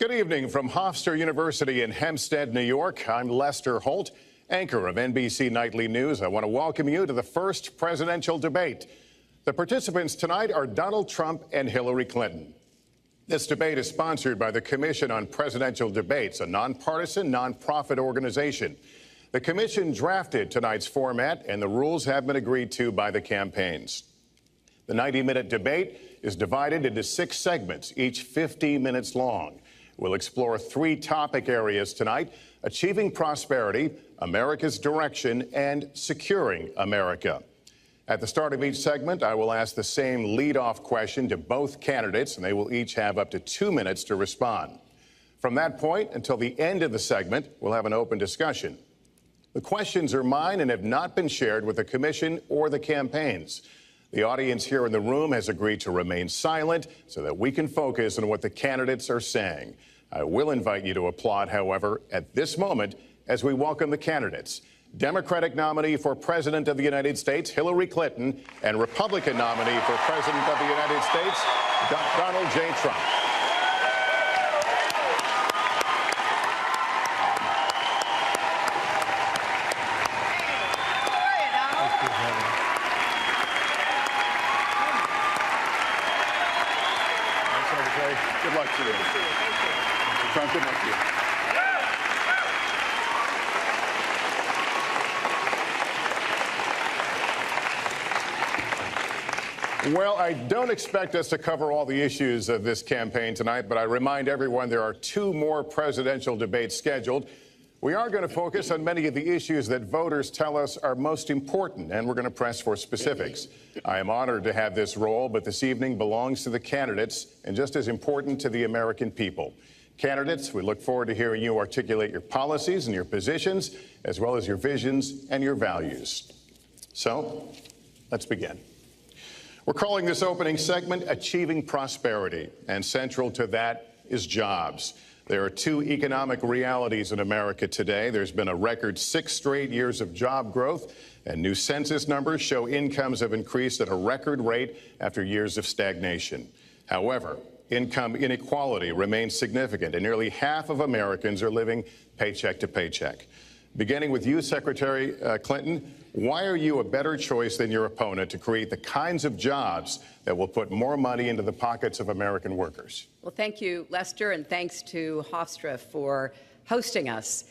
Good evening from Hofstra University in Hempstead, New York. I'm Lester Holt, anchor of NBC Nightly News. I want to welcome you to the first presidential debate. The participants tonight are Donald Trump and Hillary Clinton. This debate is sponsored by the Commission on Presidential Debates, a nonpartisan, nonprofit organization. The commission drafted tonight's format, and the rules have been agreed to by the campaigns. The 90-minute debate is divided into 6 segments, each 50 minutes long. We'll explore 3 topic areas tonight: achieving prosperity, America's direction, and securing America. At the start of each segment, I will ask the same lead-off question to both candidates, and they will each have up to 2 minutes to respond. From that point until the end of the segment, we'll have an open discussion. The questions are mine and have not been shared with the commission or the campaigns. The audience here in the room has agreed to remain silent so that we can focus on what the candidates are saying. I will invite you to applaud, however, at this moment as we welcome the candidates. Democratic nominee for President of the United States, Hillary Clinton, and Republican nominee for President of the United States, Donald J. Trump. Good luck to you. Mr. Trump, good luck to you. Well, I don't expect us to cover all the issues of this campaign tonight, but I remind everyone there are 2 more presidential debates scheduled. We are going to focus on many of the issues that voters tell us are most important, and we're going to press for specifics. I am honored to have this role, but this evening belongs to the candidates and just as important to the American people. Candidates, we look forward to hearing you articulate your policies and your positions, as well as your visions and your values. So, let's begin. We're calling this opening segment Achieving Prosperity, and central to that is jobs. There are 2 economic realities in America today. There's been a record 6 straight years of job growth, and new census numbers show incomes have increased at a record rate after years of stagnation. However, income inequality remains significant, and nearly half of Americans are living paycheck to paycheck. Beginning with you, Secretary Clinton, why are you a better choice than your opponent to create the kinds of jobs that will put more money into the pockets of American workers? Well, thank you, Lester, and thanks to Hofstra for hosting us.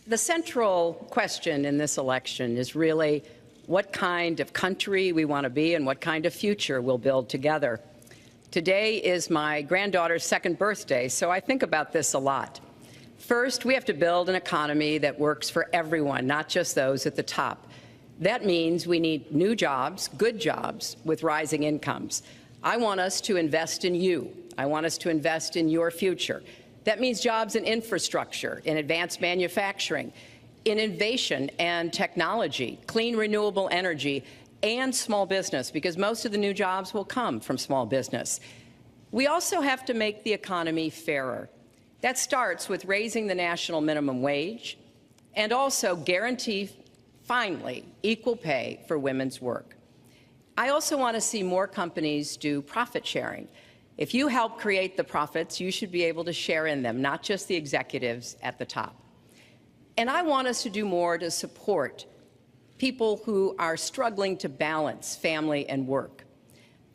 The central question in this election is really what kind of country we want to be and what kind of future we'll build together. Today is my granddaughter's 2nd birthday, so I think about this a lot. First, we have to build an economy that works for everyone, not just those at the top. That means we need new jobs, good jobs, with rising incomes. I want us to invest in you. I want us to invest in your future. That means jobs in infrastructure, in advanced manufacturing, in innovation and technology, clean renewable energy, and small business, because most of the new jobs will come from small business. We also have to make the economy fairer. That starts with raising the national minimum wage and also guarantee, finally, equal pay for women's work. I also want to see more companies do profit sharing. If you help create the profits, you should be able to share in them, not just the executives at the top. And I want us to do more to support people who are struggling to balance family and work.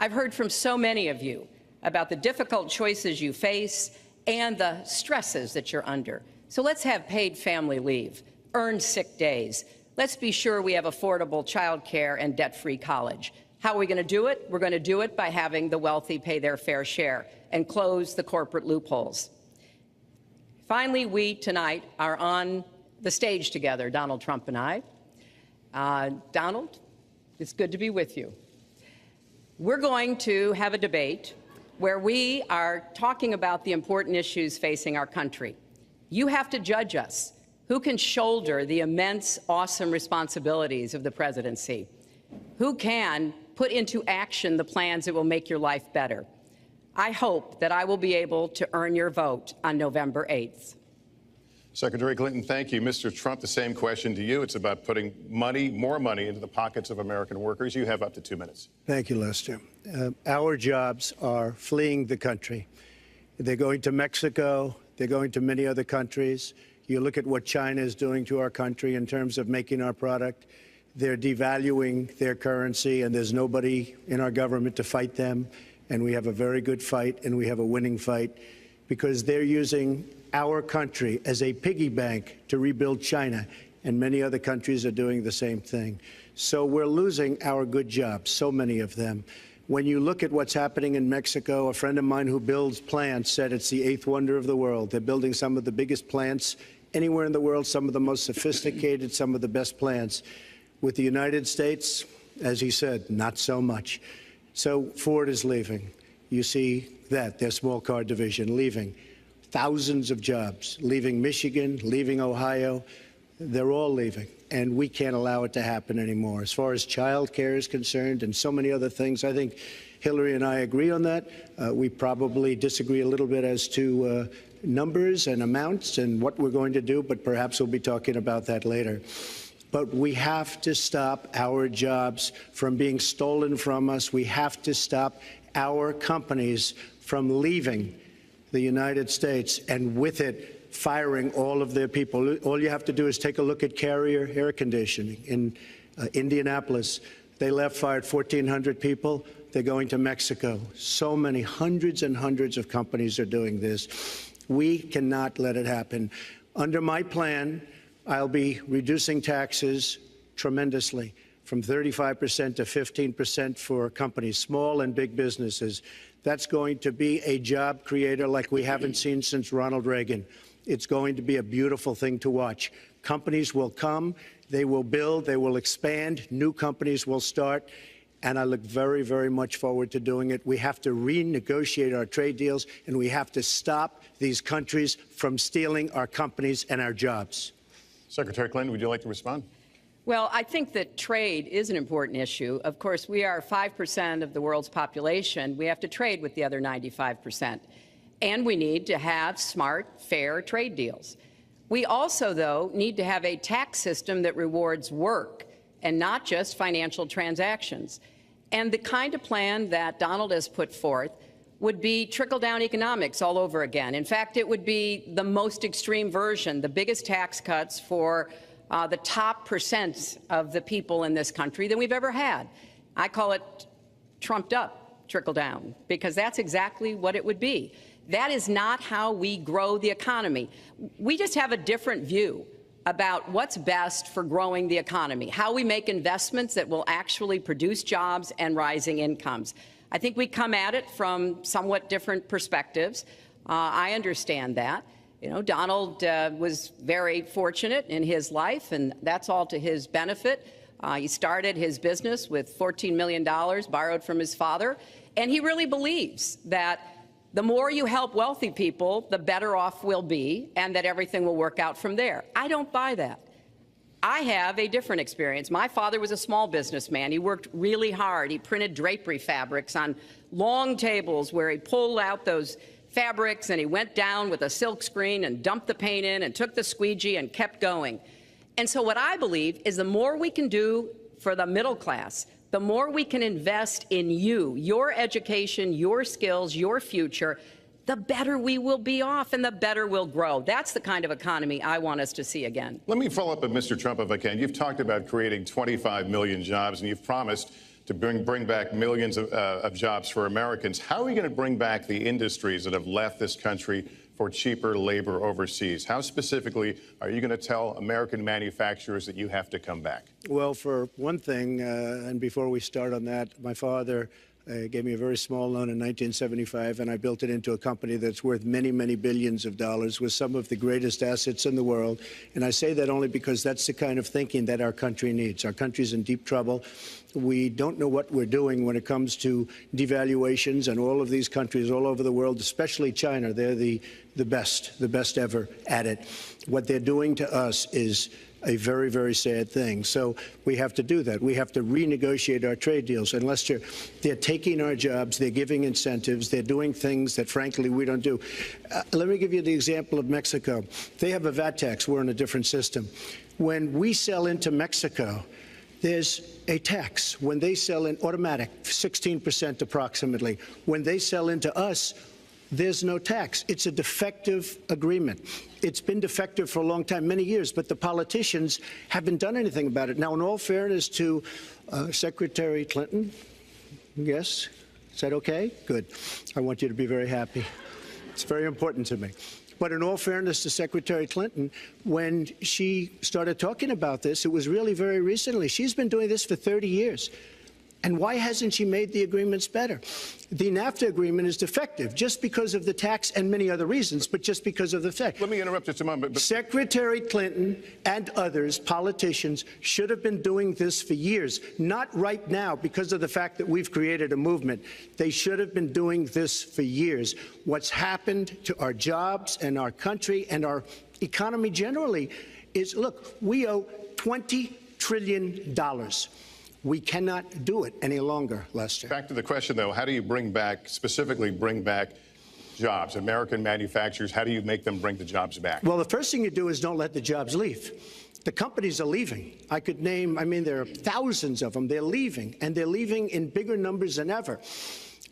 I've heard from so many of you about the difficult choices you face and the stresses that you're under. So let's have paid family leave, earned sick days. Let's be sure we have affordable child care and debt-free college. How are we going to do it? We're going to do it by having the wealthy pay their fair share and close the corporate loopholes. Finally, we tonight are on the stage together, Donald Trump and I. Donald, it's good to be with you. We're going to have a debate where we are talking about the important issues facing our country. You have to judge us. Who can shoulder the immense, awesome responsibilities of the presidency? Who can put into action the plans that will make your life better? I hope that I will be able to earn your vote on November 8th. Secretary Clinton, thank you. Mr. Trump, the same question to you. It's about putting money, more money, into the pockets of American workers. You have up to 2 minutes. Thank you, Lester. Our jobs are fleeing the country. They're going to Mexico. They're going to many other countries. You look at what China is doing to our country in terms of making our product. They're devaluing their currency, and there's nobody in our government to fight them. And we have a very good fight, and we have a winning fight, because they're using our country as a piggy bank to rebuild China, and many other countries are doing the same thing. So we're losing our good jobs, so many of them. When you look at what's happening in Mexico, a friend of mine who builds plants said it's the eighth wonder of the world. They're building some of the biggest plants anywhere in the world, some of the most sophisticated, some of the best plants. With the United States, as he said, not so much. So Ford is leaving. You see that, their small car division leaving. Thousands of jobs, leaving Michigan, leaving Ohio. They're all leaving, and we can't allow it to happen anymore. As far as child care is concerned and so many other things, I think Hillary and I agree on that. We probably disagree a little bit as to numbers and amounts and what we're going to do, but perhaps we'll be talking about that later. But we have to stop our jobs from being stolen from us. We have to stop our companies from leaving the United States, and with it, firing all of their people. All you have to do is take a look at Carrier Air Conditioning in Indianapolis. They fired 1,400 people. They're going to Mexico. So many, hundreds and hundreds of companies are doing this. We cannot let it happen. Under my plan, I'll be reducing taxes tremendously, from 35% to 15% for companies, small and big businesses. That's going to be a job creator like we haven't seen since Ronald Reagan. It's going to be a beautiful thing to watch. Companies will come, they will build, they will expand, new companies will start, and I look very, very much forward to doing it. We have to renegotiate our trade deals, and we have to stop these countries from stealing our companies and our jobs. Secretary Clinton, would you like to respond? Well, I think that trade is an important issue. Of course, we are 5% of the world's population. We have to trade with the other 95%. And we need to have smart, fair trade deals. We also, though, need to have a tax system that rewards work and not just financial transactions. And the kind of plan that Donald has put forth would be trickle-down economics all over again. In fact, it would be the most extreme version, the biggest tax cuts for the top percent of the people in this country than we've ever had. I call it trumped-up trickle-down, because that's exactly what it would be. That is not how we grow the economy. We just have a different view about what's best for growing the economy, how we make investments that will actually produce jobs and rising incomes. I think we come at it from somewhat different perspectives. I understand that. You know, Donald was very fortunate in his life, and that's all to his benefit. He started his business with $14 million borrowed from his father, and he really believes that the more you help wealthy people, the better off we'll be, and that everything will work out from there. I don't buy that. I have a different experience. My father was a small businessman. He worked really hard. He printed drapery fabrics on long tables where he pulled out those fabrics and he went down with a silk screen and dumped the paint in and took the squeegee and kept going. And so what I believe is the more we can do for the middle class, the more we can invest in you, your education, your skills, your future, the better we will be off and the better we'll grow. That's the kind of economy I want us to see again. Let me follow up with Mr. Trump, if I can. You've talked about creating 25 million jobs, and you've promised to bring back millions of jobs for Americans. How are we going to bring back the industries that have left this country for cheaper labor overseas? How specifically are you going to tell American manufacturers that you have to come back? Well, for one thing, and before we start on that, my father gave me a very small loan in 1975, and I built it into a company that's worth many, many billions of dollars with some of the greatest assets in the world. And I say that only because that's the kind of thinking that our country needs. Our country's in deep trouble. We don't know what we're doing when it comes to devaluations, and all of these countries all over the world, especially China, they're the best ever at it. What they're doing to us is a very, very sad thing. So we have to do that. We have to renegotiate our trade deals. And Lester, they're taking our jobs, they're giving incentives, they're doing things that, frankly, we don't do. Let me give you the example of Mexico. They have a VAT tax. We're in a different system. When we sell into Mexico, there's a tax. When they sell in automatic, 16% approximately. When they sell into us, there's no tax. It's a defective agreement. It's been defective for a long time, many years, but the politicians haven't done anything about it. Now, in all fairness to Secretary Clinton, yes, is that okay? Good. I want you to be very happy. It's very important to me. But in all fairness to Secretary Clinton, when she started talking about this, it was really very recently. She's been doing this for 30 years. And why hasn't she made the agreements better? The NAFTA agreement is defective just because of the tax and many other reasons, but just because of the fact. Let me interrupt just a moment. But Secretary Clinton and others, politicians, should have been doing this for years, not right now because of the fact that we've created a movement. They should have been doing this for years. What's happened to our jobs and our country and our economy generally is, look, we owe $20 trillion. We cannot do it any longer, Lester. back to the question, though, how do you specifically bring back jobs? American manufacturers, how do you make them bring the jobs back? Well, the first thing you do is don't let the jobs leave. The companies are leaving. I could name, there are thousands of them. They're leaving, and they're leaving in bigger numbers than ever.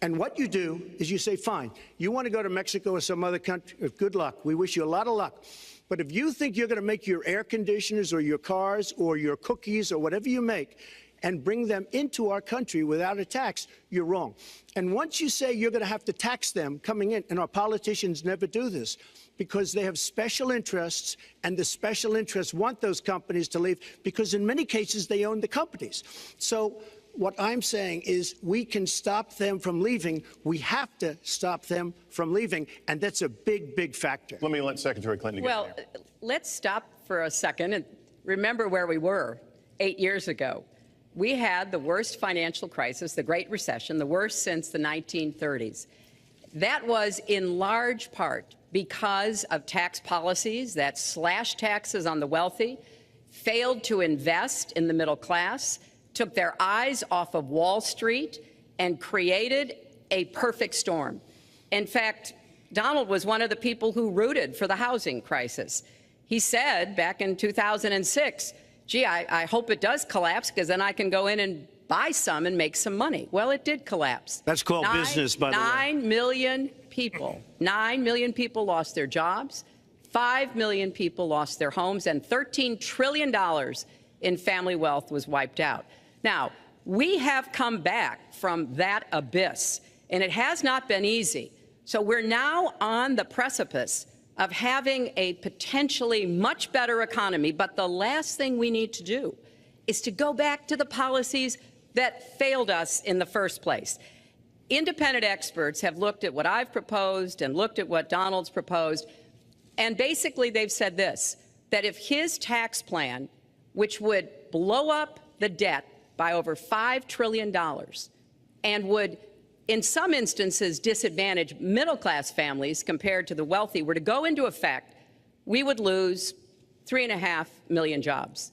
And what you do is you say, fine, you want to go to Mexico or some other country, good luck. We wish you a lot of luck. But if you think you're going to make your air conditioners or your cars or your cookies or whatever you make and bring them into our country without a tax, you're wrong. And once you say you're going to have to tax them coming in, and our politicians never do this, because they have special interests, and the special interests want those companies to leave, because in many cases they own the companies. So what I'm saying is we can stop them from leaving. We have to stop them from leaving, and that's a big, big factor. Let me let Secretary Clinton get Well, there. let's stop for a second and remember where we were 8 years ago. We had the worst financial crisis, the Great Recession, the worst since the 1930s. That was in large part because of tax policies that slashed taxes on the wealthy, failed to invest in the middle class, took their eyes off of Wall Street, and created a perfect storm. In fact, Donald was one of the people who rooted for the housing crisis. He said back in 2006, gee, I hope it does collapse because then I can go in and buy some and make some money. Well, it did collapse. That's called business, by the way. 9 million people lost their jobs. 5 million people lost their homes, and $13 trillion in family wealth was wiped out. Now, we have come back from that abyss, and it has not been easy. So we're now on the precipice of having a potentially much better economy. But the last thing we need to do is to go back to the policies that failed us in the first place. Independent experts have looked at what I've proposed and looked at what Donald's proposed, and basically they've said this, that if his tax plan, which would blow up the debt by over $5 trillion and would in some instances disadvantage middle-class families compared to the wealthy, were to go into effect, we would lose 3.5 million jobs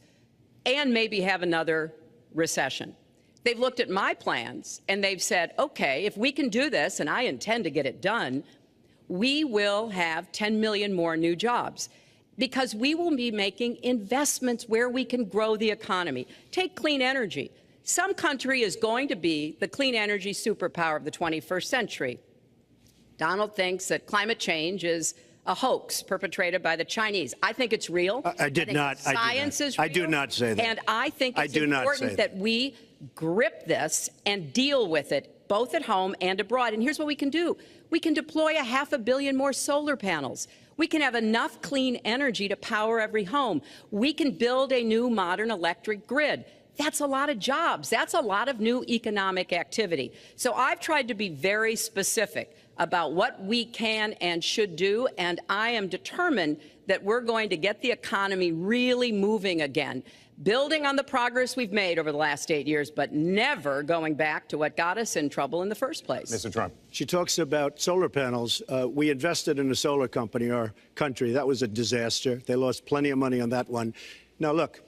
and maybe have another recession. They've looked at my plans and they've said, okay, if we can do this, and I intend to get it done, we will have 10 million more new jobs because we will be making investments where we can grow the economy. Take clean energy. Some country is going to be the clean energy superpower of the 21st century. Donald thinks that climate change is a hoax perpetrated by the Chinese. I think it's real. I did not. Science is real. I do not say that. And I think it's important that we grip this and deal with it, both at home and abroad. And here's what we can do. We can deploy 500 million more solar panels. We can have enough clean energy to power every home. We can build a new modern electric grid. That's a lot of jobs. That's a lot of new economic activity. So I've tried to be very specific about what we can and should do, and I am determined that we're going to get the economy really moving again, building on the progress we've made over the last 8 years, but never going back to what got us in trouble in the first place. Mr. Trump. She talks about solar panels. We invested in a solar company, our country. That was a disaster. They lost plenty of money on that one. Now, look,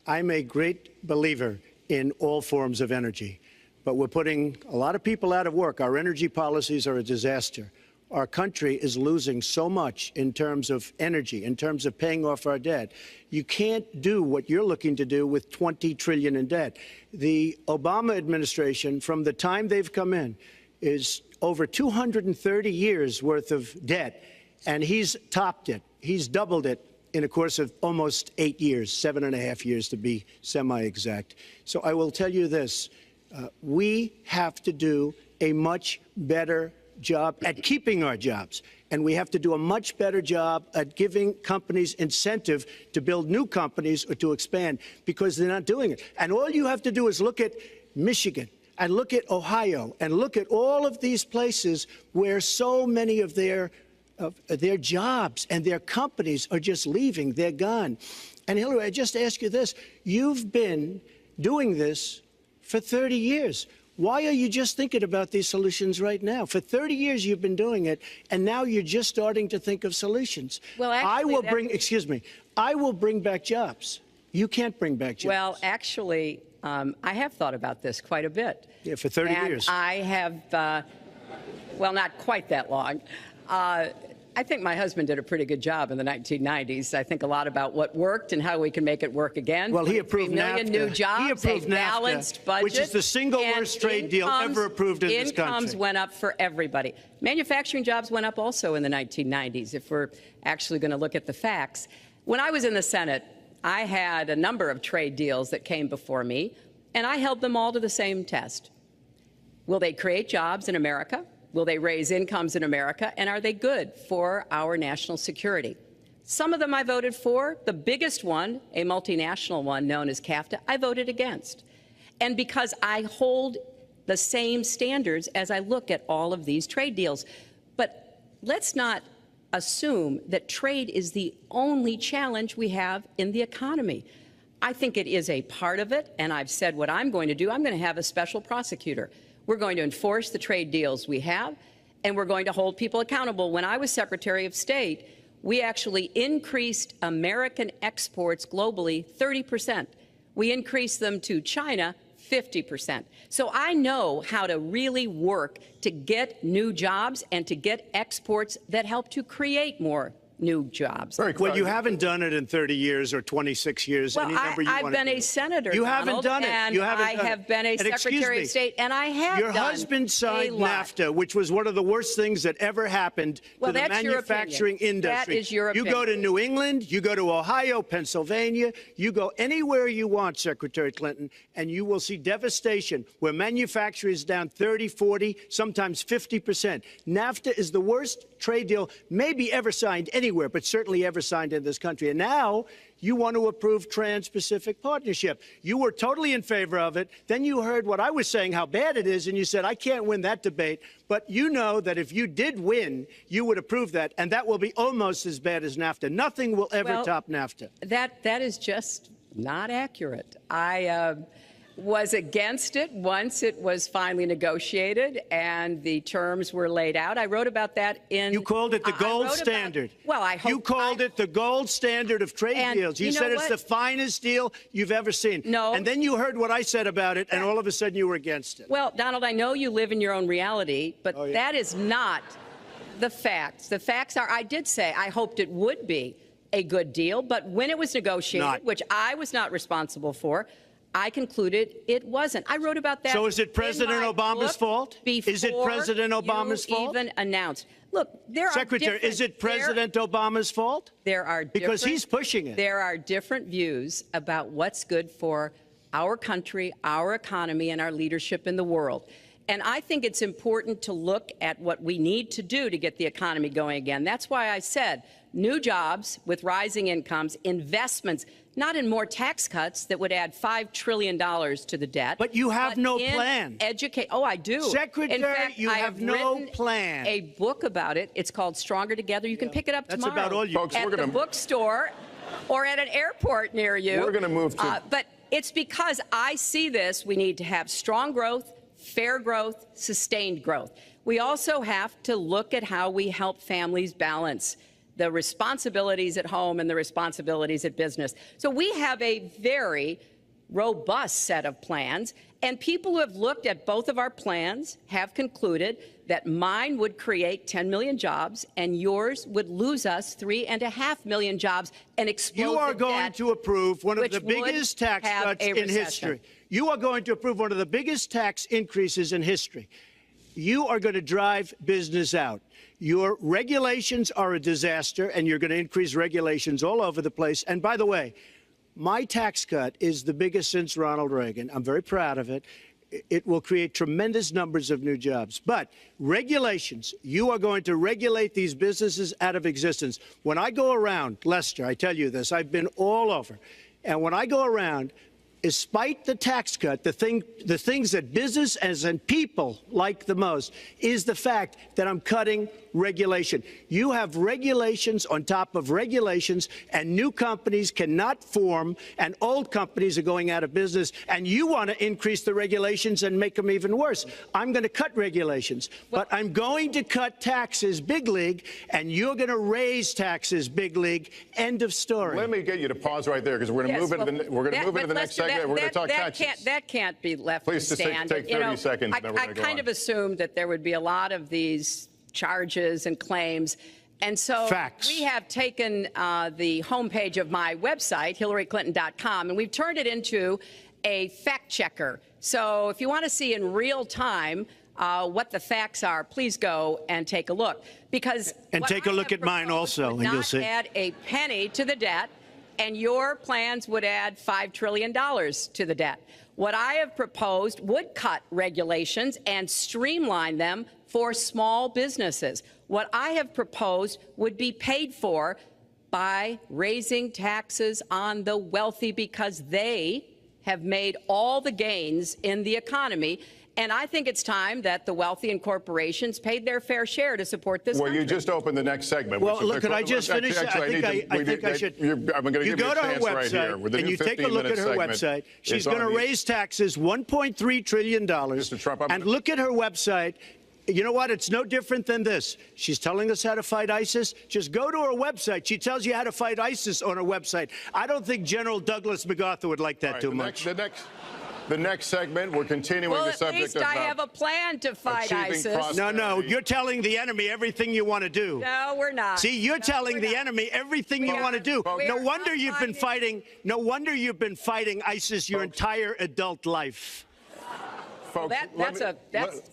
I'm a great believer in all forms of energy, but we're putting a lot of people out of work. Our energy policies are a disaster. Our country is losing so much in terms of energy, in terms of paying off our debt. You can't do what you're looking to do with $20 trillion in debt. The Obama administration, from the time they've come in, is over 230 years worth of debt, and he's topped it. He's doubled it in a course of almost 8 years, 7.5 years to be semi-exact. So I will tell you this, we have to do a much better job at keeping our jobs. And we have to do a much better job at giving companies incentive to build new companies or to expand, because they're not doing it. And all you have to do is look at Michigan and look at Ohio and look at all of these places where so many of their jobs and their companies are just leaving. They're gone. And Hillary, I just ask you this. You've been doing this for 30 years. Why are you just thinking about these solutions right now? For 30 years you've been doing it, and now you're just starting to think of solutions. Well, actually, I will bring back jobs. You can't bring back jobs. Well, actually, I have thought about this quite a bit. Yeah, for 30 years. I have, well, not quite that long. I think my husband did a pretty good job in the 1990s. I think a lot about what worked and how we can make it work again. Well, he approved 3 million NAFTA. new jobs, He approved a balanced NAFTA, budget, which is the single worst trade deal ever approved in this country. Incomes went up for everybody. Manufacturing jobs went up also in the 1990s, if we're actually going to look at the facts. When I was in the Senate, I had a number of trade deals that came before me, and I held them all to the same test. Will they create jobs in America? Will they raise incomes in America? And are they good for our national security? Some of them I voted for. The biggest one, a multinational one known as CAFTA, I voted against. And because I hold the same standards as I look at all of these trade deals. But let's not assume that trade is the only challenge we have in the economy. I think it is a part of it, and I've said what I'm going to do. I'm going to have a special prosecutor. We're going to enforce the trade deals we have, and we're going to hold people accountable. When I was Secretary of State, we actually increased American exports globally 30%. We increased them to China 50%. So I know how to really work to get new jobs and to get exports that help to create more new jobs. Well, you haven't done it in 30 years or 26 years. Well, any number you I've want to been do. a senator, You Donald, haven't done it. And you haven't I done have it. been a And Secretary of State, and I have Your done husband signed a lot. NAFTA, which was one of the worst things that ever happened Well, to the that's your manufacturing opinion. industry. That is your You go to opinion. New England, you go to Ohio, Pennsylvania, you go anywhere you want, Secretary Clinton, and you will see devastation where manufacturing is down 30, 40, sometimes 50%. NAFTA is the worst trade deal maybe ever signed anywhere, but certainly ever signed in this country. And now you want to approve Trans-Pacific Partnership. You were totally in favor of it. Then you heard what I was saying, how bad it is, and you said, I can't win that debate. But you know that if you did win, you would approve that, and that will be almost as bad as NAFTA. Nothing will ever top NAFTA. That is just not accurate. I was against it once it was finally negotiated and the terms were laid out. I wrote about that in... You called it the gold standard. Well, I hope... You called it the gold standard of trade deals. You said it's the finest deal you've ever seen. No. And then you heard what I said about it, and all of a sudden you were against it. Well, Donald, I know you live in your own reality, but that is not the facts. The facts are, I did say I hoped it would be a good deal, but when it was negotiated, which I was not responsible for, I concluded it wasn't. I wrote about that. So is it President Obama's fault? Is it President Obama's fault? Even announced. Look, there Secretary, are different, is it President Obama's fault? There are because he's pushing it. There are different views about what's good for our country, our economy, and our leadership in the world. And I think it's important to look at what we need to do to get the economy going again. That's why I said new jobs with rising incomes, investments, not in more tax cuts that would add $5 trillion to the debt. But you have no plan. Oh, I do. Secretary, in fact, you I have no plan. A book about it. It's called Stronger Together. You can pick it up tomorrow. That's about all you... Folks, at the bookstore or at an airport near you. We're going to move to... But it's because I see this. We need to have strong growth, fair growth, sustained growth. We also have to look at how we help families balance the responsibilities at home and the responsibilities at business. So we have a very robust set of plans, and people who have looked at both of our plans have concluded that mine would create 10 million jobs and yours would lose us 3.5 million jobs and explode You are going to approve one of the biggest tax cuts in history. You are going to approve one of the biggest tax increases in history. you are going to drive business out. Your regulations are a disaster, and you're going to increase regulations all over the place. And by the way, my tax cut is the biggest since Ronald Reagan. I'm very proud of it. It will create tremendous numbers of new jobs. But regulations, you are going to regulate these businesses out of existence. When I go around, Lester, I tell you this, I've been all over. And when I go around, despite the tax cut, the things that businesses and people like the most is the fact that I'm cutting regulation. You have regulations on top of regulations, and new companies cannot form, and old companies are going out of business, and you want to increase the regulations and make them even worse. I'm going to cut regulations, but I'm going to cut taxes big league, and you're going to raise taxes big league. End of story. Let me get you to pause right there, because we're going to move into the next segment. We're going to talk taxes. That can't be left Please to stand. Take 30 seconds. I kind of assumed that there would be a lot of these charges and claims. And so Facts. we have taken the homepage of my website, HillaryClinton.com, and we've turned it into a fact checker. So if you want to see in real time what the facts are, please go and take a look. And take a look at mine also, and you'll see. Not add a penny to the debt, and your plans would add $5 trillion to the debt. What I have proposed would cut regulations and streamline them for small businesses. What I have proposed would be paid for by raising taxes on the wealthy, because they have made all the gains in the economy. And I think it's time that the wealthy and corporations paid their fair share to support this country. You just opened the next segment. Well, look, could I just finish? Actually, I think I should. I'm going to give you a go to her chance website, right here. With the and new you take a look at her segment, website. She's going to the raise taxes $1.3 trillion. Mr. Trump, and look at her website. You know what? It's no different than this. She's telling us how to fight ISIS. Just go to her website. She tells you how to fight ISIS on her website. I don't think General Douglas MacArthur would like that too much. The next segment, we're continuing the subject of... Well, at least I have a plan to fight ISIS. No, you're telling the enemy everything you want to do. No, we're not. See, you're telling the enemy everything you want to do. No wonder you've been fighting. No wonder you've been fighting ISIS your entire adult life. Folks,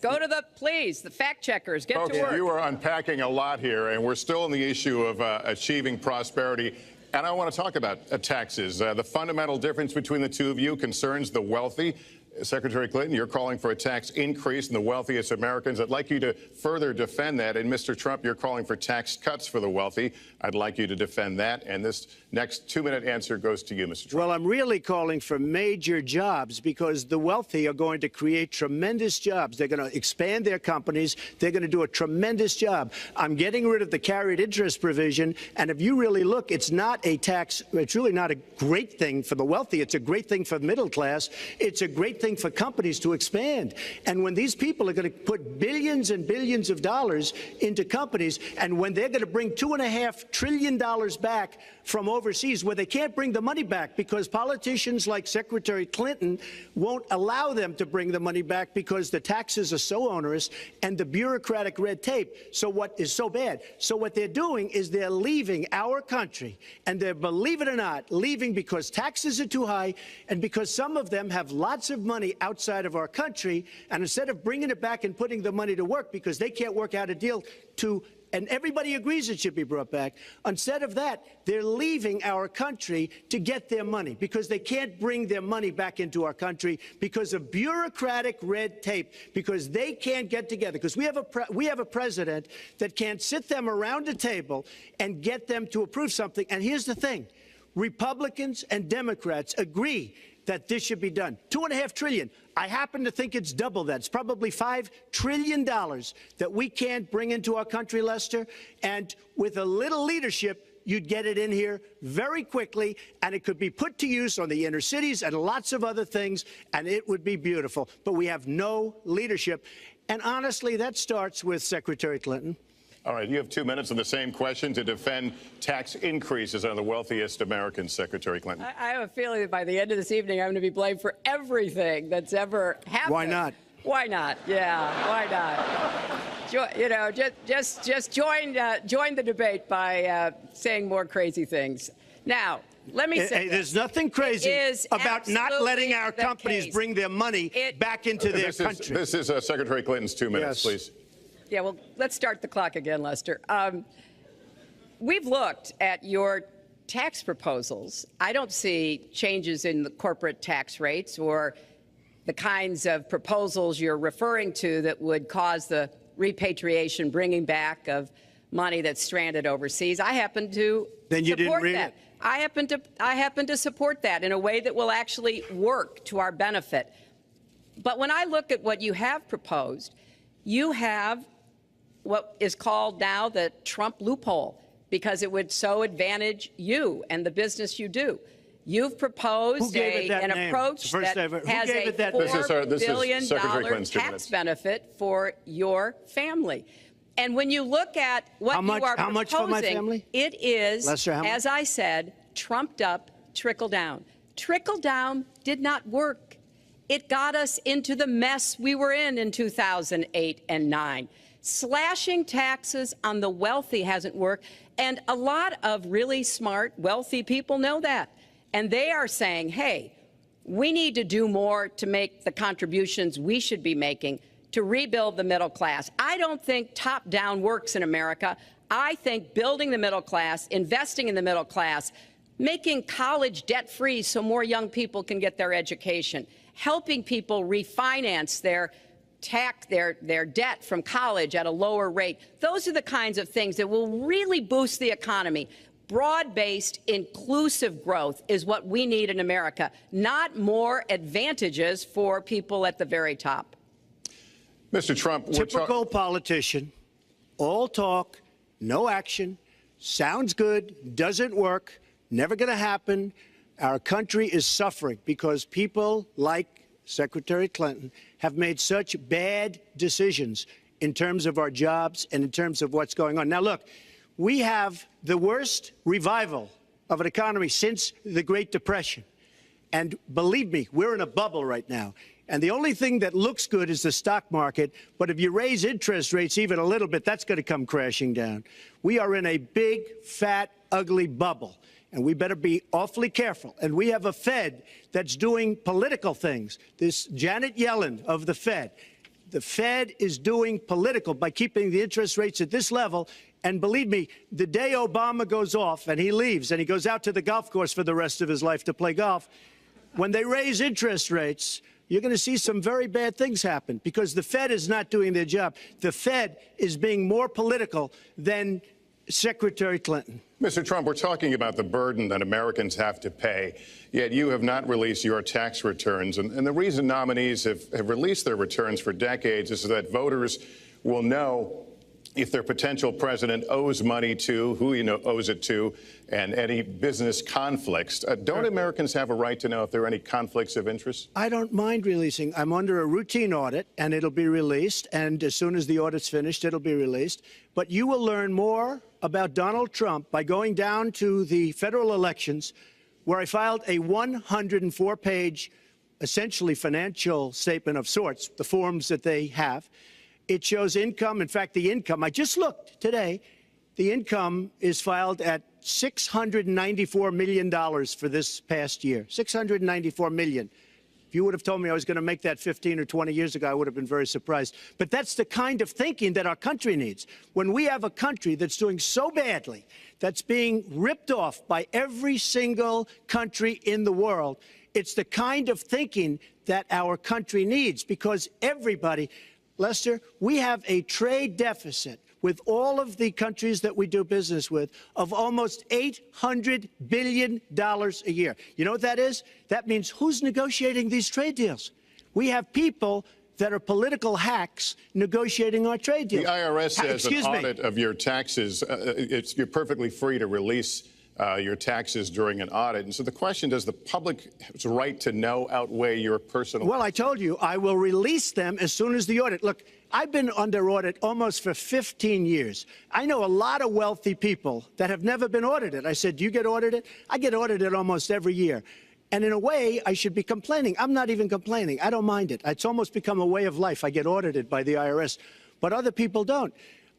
go to the fact checkers. Get to work. You are unpacking a lot here, and we're still on the issue of achieving prosperity. And I want to talk about taxes. The fundamental difference between the two of you concerns the wealthy. Secretary Clinton, you're calling for a tax increase in the wealthiest Americans. I'd like you to further defend that. And Mr. Trump, you're calling for tax cuts for the wealthy. I'd like you to defend that. And this next 2-minute answer goes to you, Mr. Trump. Well, I'm really calling for major jobs, because the wealthy are going to create tremendous jobs. They're going to expand their companies. They're going to do a tremendous job. I'm getting rid of the carried interest provision. And if you really look, it's not a tax. It's really not a great thing for the wealthy. It's a great thing for the middle class. It's a great thing for companies to expand. And when these people are going to put billions and billions of dollars into companies, and when they're going to bring $2.5 trillion back from overseas, where they can't bring the money back because politicians like Secretary Clinton won't allow them to bring the money back because the taxes are so onerous and the bureaucratic red tape. So what is so bad? So what they're doing is they're leaving our country, and they're, believe it or not, leaving because taxes are too high and because some of them have lots of money outside of our country. And instead of bringing it back and putting the money to work because they can't work out a deal to, and everybody agrees it should be brought back. Instead of that, they're leaving our country to get their money because they can't bring their money back into our country because of bureaucratic red tape, because they can't get together, because we have a president that can't sit them around a table and get them to approve something. And here's the thing. Republicans and Democrats agree that this should be done. $2.5 trillion. I happen to think it's double that. It's probably $5 trillion that we can't bring into our country, Lester. And with a little leadership, you'd get it in here very quickly, and it could be put to use on the inner cities and lots of other things, and it would be beautiful. But we have no leadership. And honestly, that starts with Secretary Clinton. All right, you have 2 minutes on the same question to defend tax increases on the wealthiest Americans, Secretary Clinton. I have a feeling that by the end of this evening, I'm going to be blamed for everything that's ever happened. Why not? Why not? Yeah, why not? Just join the debate by saying more crazy things. Now, Let me say There's nothing crazy about not letting our companies bring their money back into their country. This is Secretary Clinton's 2 minutes, please. Yeah, well, let's start the clock again, Lester. We've looked at your tax proposals. I don't see changes in the corporate tax rates or the kinds of proposals you're referring to that would cause the repatriation, bringing back of money that's stranded overseas. I happen to support that. I happen to support that in a way that will actually work to our benefit. But when I look at what you have proposed, you have what is called now the Trump loophole, because it would so advantage you and the business you do. You've proposed an approach that has a $4 billion tax benefit for your family. And when you look at what you are proposing, much for my family? It is, Lester, as I said, trumped up trickle down. Trickle down did not work. It got us into the mess we were in 2008 and 9. Slashing taxes on the wealthy hasn't worked, and a lot of really smart, wealthy people know that. And they are saying, hey, we need to do more to make the contributions we should be making to rebuild the middle class. I don't think top-down works in America. I think building the middle class, investing in the middle class, making college debt-free so more young people can get their education, helping people refinance their debt from college at a lower rate. Those are the kinds of things that will really boost the economy. Broad-based, inclusive growth is what we need in America, not more advantages for people at the very top. Mr. Trump, typical politician, all talk, no action, sounds good, doesn't work, never going to happen. Our country is suffering because people like Secretary Clinton have made such bad decisions in terms of our jobs and in terms of what's going on. Now, look, we have the worst revival of an economy since the Great Depression. And believe me, we're in a bubble right now. And the only thing that looks good is the stock market. But if you raise interest rates even a little bit, that's going to come crashing down. We are in a big, fat, ugly bubble. And we better be awfully careful. And we have a Fed that's doing political things. This Janet Yellen of the Fed is doing political by keeping the interest rates at this level. And believe me, the day Obama goes off and he leaves and he goes out to the golf course for the rest of his life to play golf, when they raise interest rates, you're going to see some very bad things happen because the Fed is not doing their job. The Fed is being more political than Secretary Clinton. Mr. Trump, we're talking about the burden that Americans have to pay, yet you have not released your tax returns. And the reason nominees have released their returns for decades is so that voters will know if their potential president owes money to, who he owes it to, and any business conflicts. Don't Americans have a right to know if there are any conflicts of interest? I don't mind releasing. I'm under a routine audit, and it'll be released. And as soon as the audit's finished, it'll be released. But you will learn more about Donald Trump by going down to the federal elections, where I filed a 104-page, essentially financial statement of sorts, the forms that they have. It shows income. In fact, the income, I just looked today, the income is filed at $694 million for this past year. $694 million. If you would have told me I was going to make that 15 or 20 years ago, I would have been very surprised. But that's the kind of thinking that our country needs. When we have a country that's doing so badly, that's being ripped off by every single country in the world, it's the kind of thinking that our country needs because everybody, Lester, we have a trade deficit with all of the countries that we do business with of almost $800 billion a year. You know what that is? That means who's negotiating these trade deals? We have people that are political hacks negotiating our trade deals. The IRS says an audit of your taxes, you're perfectly free to release your taxes during an audit. And so the question, does the public's right to know outweigh your personal? Well, I told you, I will release them as soon as the audit. Look, I've been under audit almost for 15 years. I know a lot of wealthy people that have never been audited. I said, do you get audited? I get audited almost every year. And in a way, I should be complaining. I'm not even complaining. I don't mind it. It's almost become a way of life. I get audited by the IRS, but other people don't.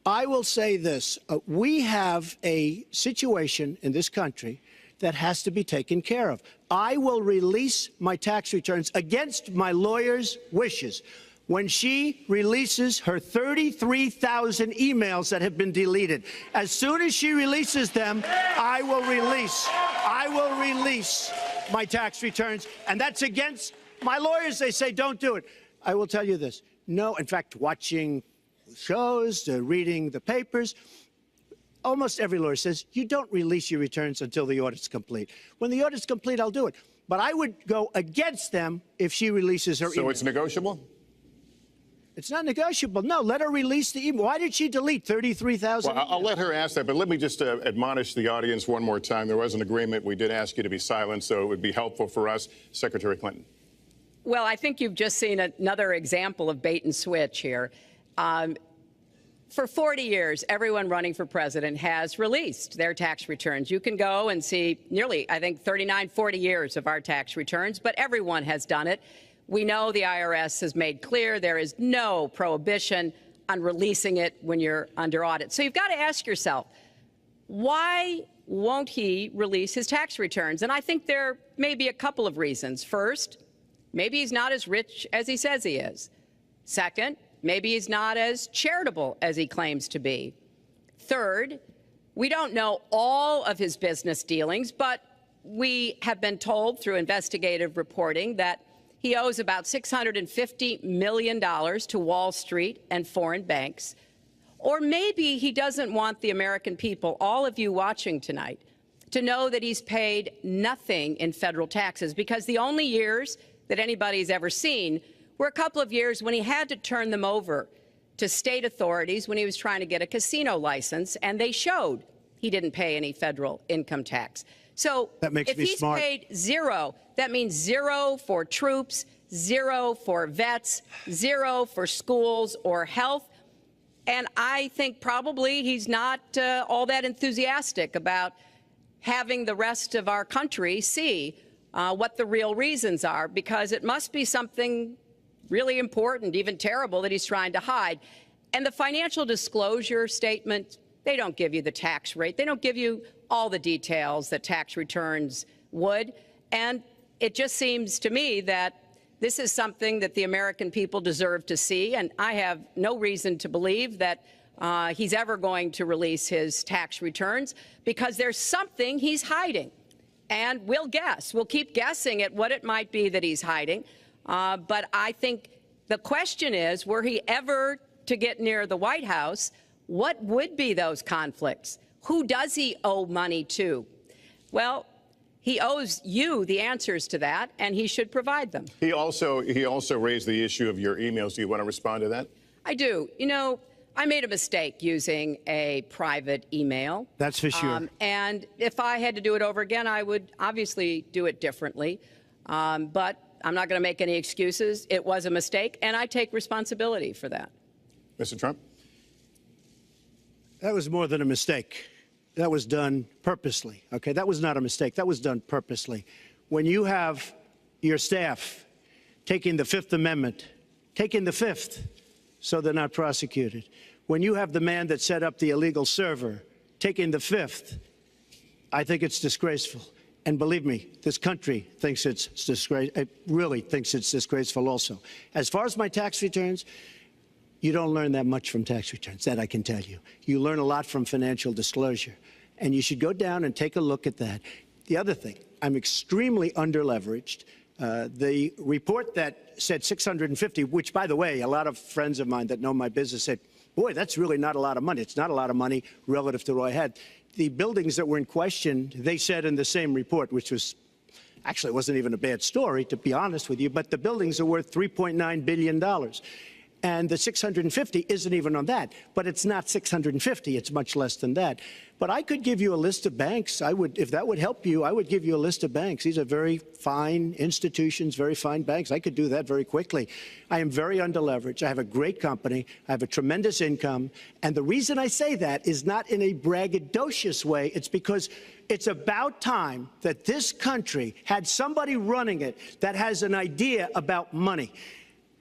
I will say this. We have a situation in this country that has to be taken care of. I will release my tax returns against my lawyer's wishes when she releases her 33,000 emails that have been deleted. As soon as she releases them, I will release my tax returns, and that's against my lawyers. They say don't do it. I will tell you this. No, in fact, watching shows, reading the papers, almost every lawyer says you don't release your returns until the audit's complete. When the audit's complete, I'll do it. But I would go against them if she releases her email. So it's negotiable? It's not negotiable. No, let her release the email. Why did she delete 33,000? Well, I'll let her ask that, but let me just admonish the audience one more time. There was an agreement. We did ask you to be silent, so it would be helpful for us. Secretary Clinton. Well, I think you've just seen another example of bait and switch here. For 40 years, everyone running for president has released their tax returns. You can go and see nearly, I think, 39, 40 years of our tax returns, but everyone has done it. We know the IRS has made clear there is no prohibition on releasing it when you're under audit. So you've got to ask yourself, why won't he release his tax returns? And I think there may be a couple of reasons. First, maybe he's not as rich as he says he is. Second, maybe he's not as charitable as he claims to be. Third, we don't know all of his business dealings, but we have been told through investigative reporting that he owes about $650 million to Wall Street and foreign banks. Or maybe he doesn't want the American people, all of you watching tonight, to know that he's paid nothing in federal taxes, because the only years that anybody's ever seen were a couple of years when he had to turn them over to state authorities when he was trying to get a casino license, and they showed he didn't pay any federal income tax. So if he's paid zero, that means zero for troops, zero for vets, zero for schools or health. And I think probably he's not all that enthusiastic about having the rest of our country see what the real reasons are, because it must be something really important, even terrible, that he's trying to hide. And the financial disclosure statement, they don't give you the tax rate. They don't give you all the details that tax returns would. And it just seems to me that this is something that the American people deserve to see. And I have no reason to believe that he's ever going to release his tax returns, because there's something he's hiding. And we'll guess. We'll keep guessing at what it might be that he's hiding. But I think the question is, were he ever to get near the White House, what would be those conflicts? Who does he owe money to? Well, he owes you the answers to that, and he should provide them. He also raised the issue of your emails. Do you want to respond to that? I do. You know, I made a mistake using a private email. That's for sure. And if I had to do it over again, I would obviously do it differently. But I'm not going to make any excuses. It was a mistake, and I take responsibility for that. Mr. Trump? That was more than a mistake. That was done purposely, okay? That was not a mistake. That was done purposely. When you have your staff taking the Fifth Amendment, taking the Fifth so they're not prosecuted, when you have the man that set up the illegal server taking the Fifth, I think it's disgraceful. And believe me, this country thinks it's disgraceful. It really thinks it's disgraceful also. As far as my tax returns, you don't learn that much from tax returns, that I can tell you. You learn a lot from financial disclosure, and you should go down and take a look at that. The other thing, I'm extremely underleveraged. The report that said 650, which, by the way, a lot of friends of mine that know my business said, boy, that's really not a lot of money. It's not a lot of money relative to what I had. The buildings that were in question, they said in the same report, which was actually, it wasn't even a bad story, to be honest with you, but the buildings are worth $3.9 billion. And the 650 isn't even on that. But it's not 650. It's much less than that. But I could give you a list of banks. I would, if that would help you, I would give you a list of banks. These are very fine institutions, very fine banks. I could do that very quickly. I am very underleveraged. I have a great company. I have a tremendous income. And the reason I say that is not in a braggadocious way. It's because it's about time that this country had somebody running it that has an idea about money.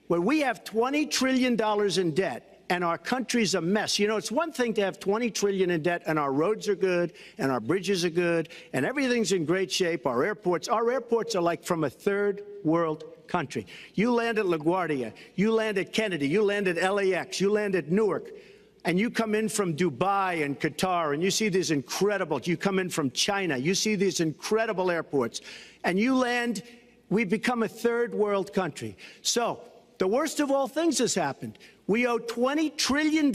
When we have $20 trillion in debt, and our country's a mess. You know, it's one thing to have $20 trillion in debt, and our roads are good, and our bridges are good, and everything's in great shape. Our airports are like from a third world country. You land at LaGuardia, you land at Kennedy, you land at LAX, you land at Newark, and you come in from Dubai and Qatar, and you see these incredible, you come in from China, you see these incredible airports, and you land, we've become a third world country. So the worst of all things has happened. We owe $20 trillion,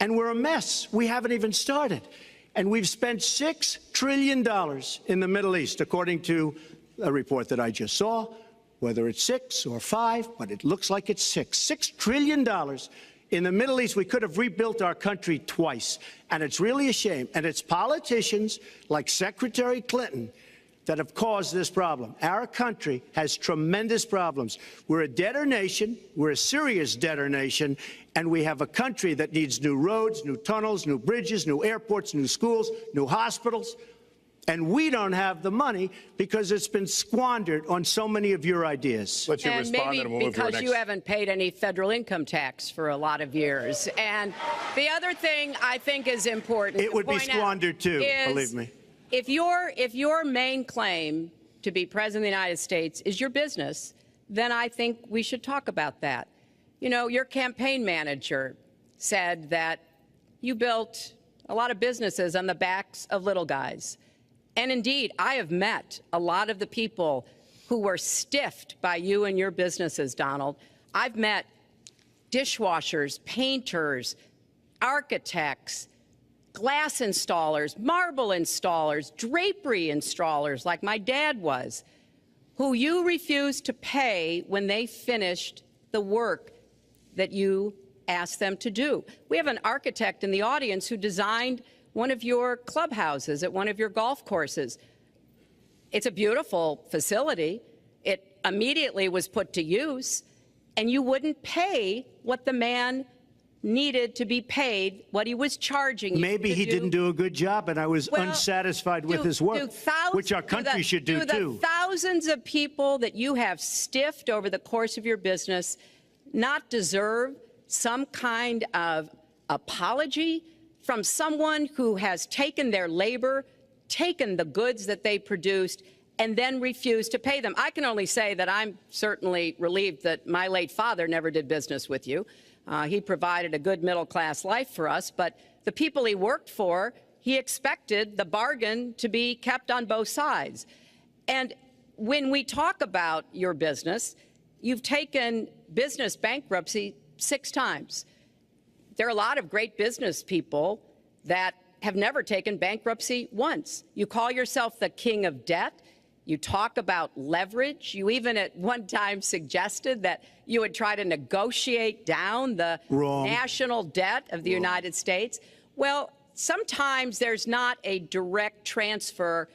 and we're a mess. We haven't even started. And we've spent $6 trillion in the Middle East, according to a report that I just saw, whether it's 6 or 5, but it looks like it's 6. $6 trillion in the Middle East. We could have rebuilt our country twice. And it's really a shame. And it's politicians like Secretary Clinton that have caused this problem. Our country has tremendous problems. We're a debtor nation. We're a serious debtor nation. And we have a country that needs new roads, new tunnels, new bridges, new airports, new schools, new hospitals. And we don't have the money because it's been squandered on so many of your ideas. Let you and respond, maybe and we'll move to our because next. you haven't paid any federal income tax for a lot of years. And the other thing I think is important. It would be point out squandered too, is believe me. If your main claim to be president of the United States is your business, then I think we should talk about that. You know, your campaign manager said that you built a lot of businesses on the backs of little guys. And indeed, I have met a lot of the people who were stiffed by you and your businesses, Donald. I've met dishwashers, painters, architects, glass installers, marble installers, drapery installers, like my dad was, who you refused to pay when they finished the work that you asked them to do. We have an architect in the audience who designed one of your clubhouses at one of your golf courses. It's a beautiful facility. It immediately was put to use, and you wouldn't pay what the man needed to be paid, what he was charging you. Maybe he didn't do a good job, and I was unsatisfied with his work, which our country should do too. The thousands of people that you have stiffed over the course of your business not deserve some kind of apology from someone who has taken their labor, taken the goods that they produced, and then refused to pay them? I can only say that I'm certainly relieved that my late father never did business with you. He provided a good middle-class life for us, but the people he worked for, he expected the bargain to be kept on both sides. And when we talk about your business, you've taken business bankruptcy 6 times. There are a lot of great business people that have never taken bankruptcy once. You call yourself the king of debt. You talk about leverage. You even at one time suggested that you would try to negotiate down the national debt of the United States. Well, sometimes there's not a direct transfer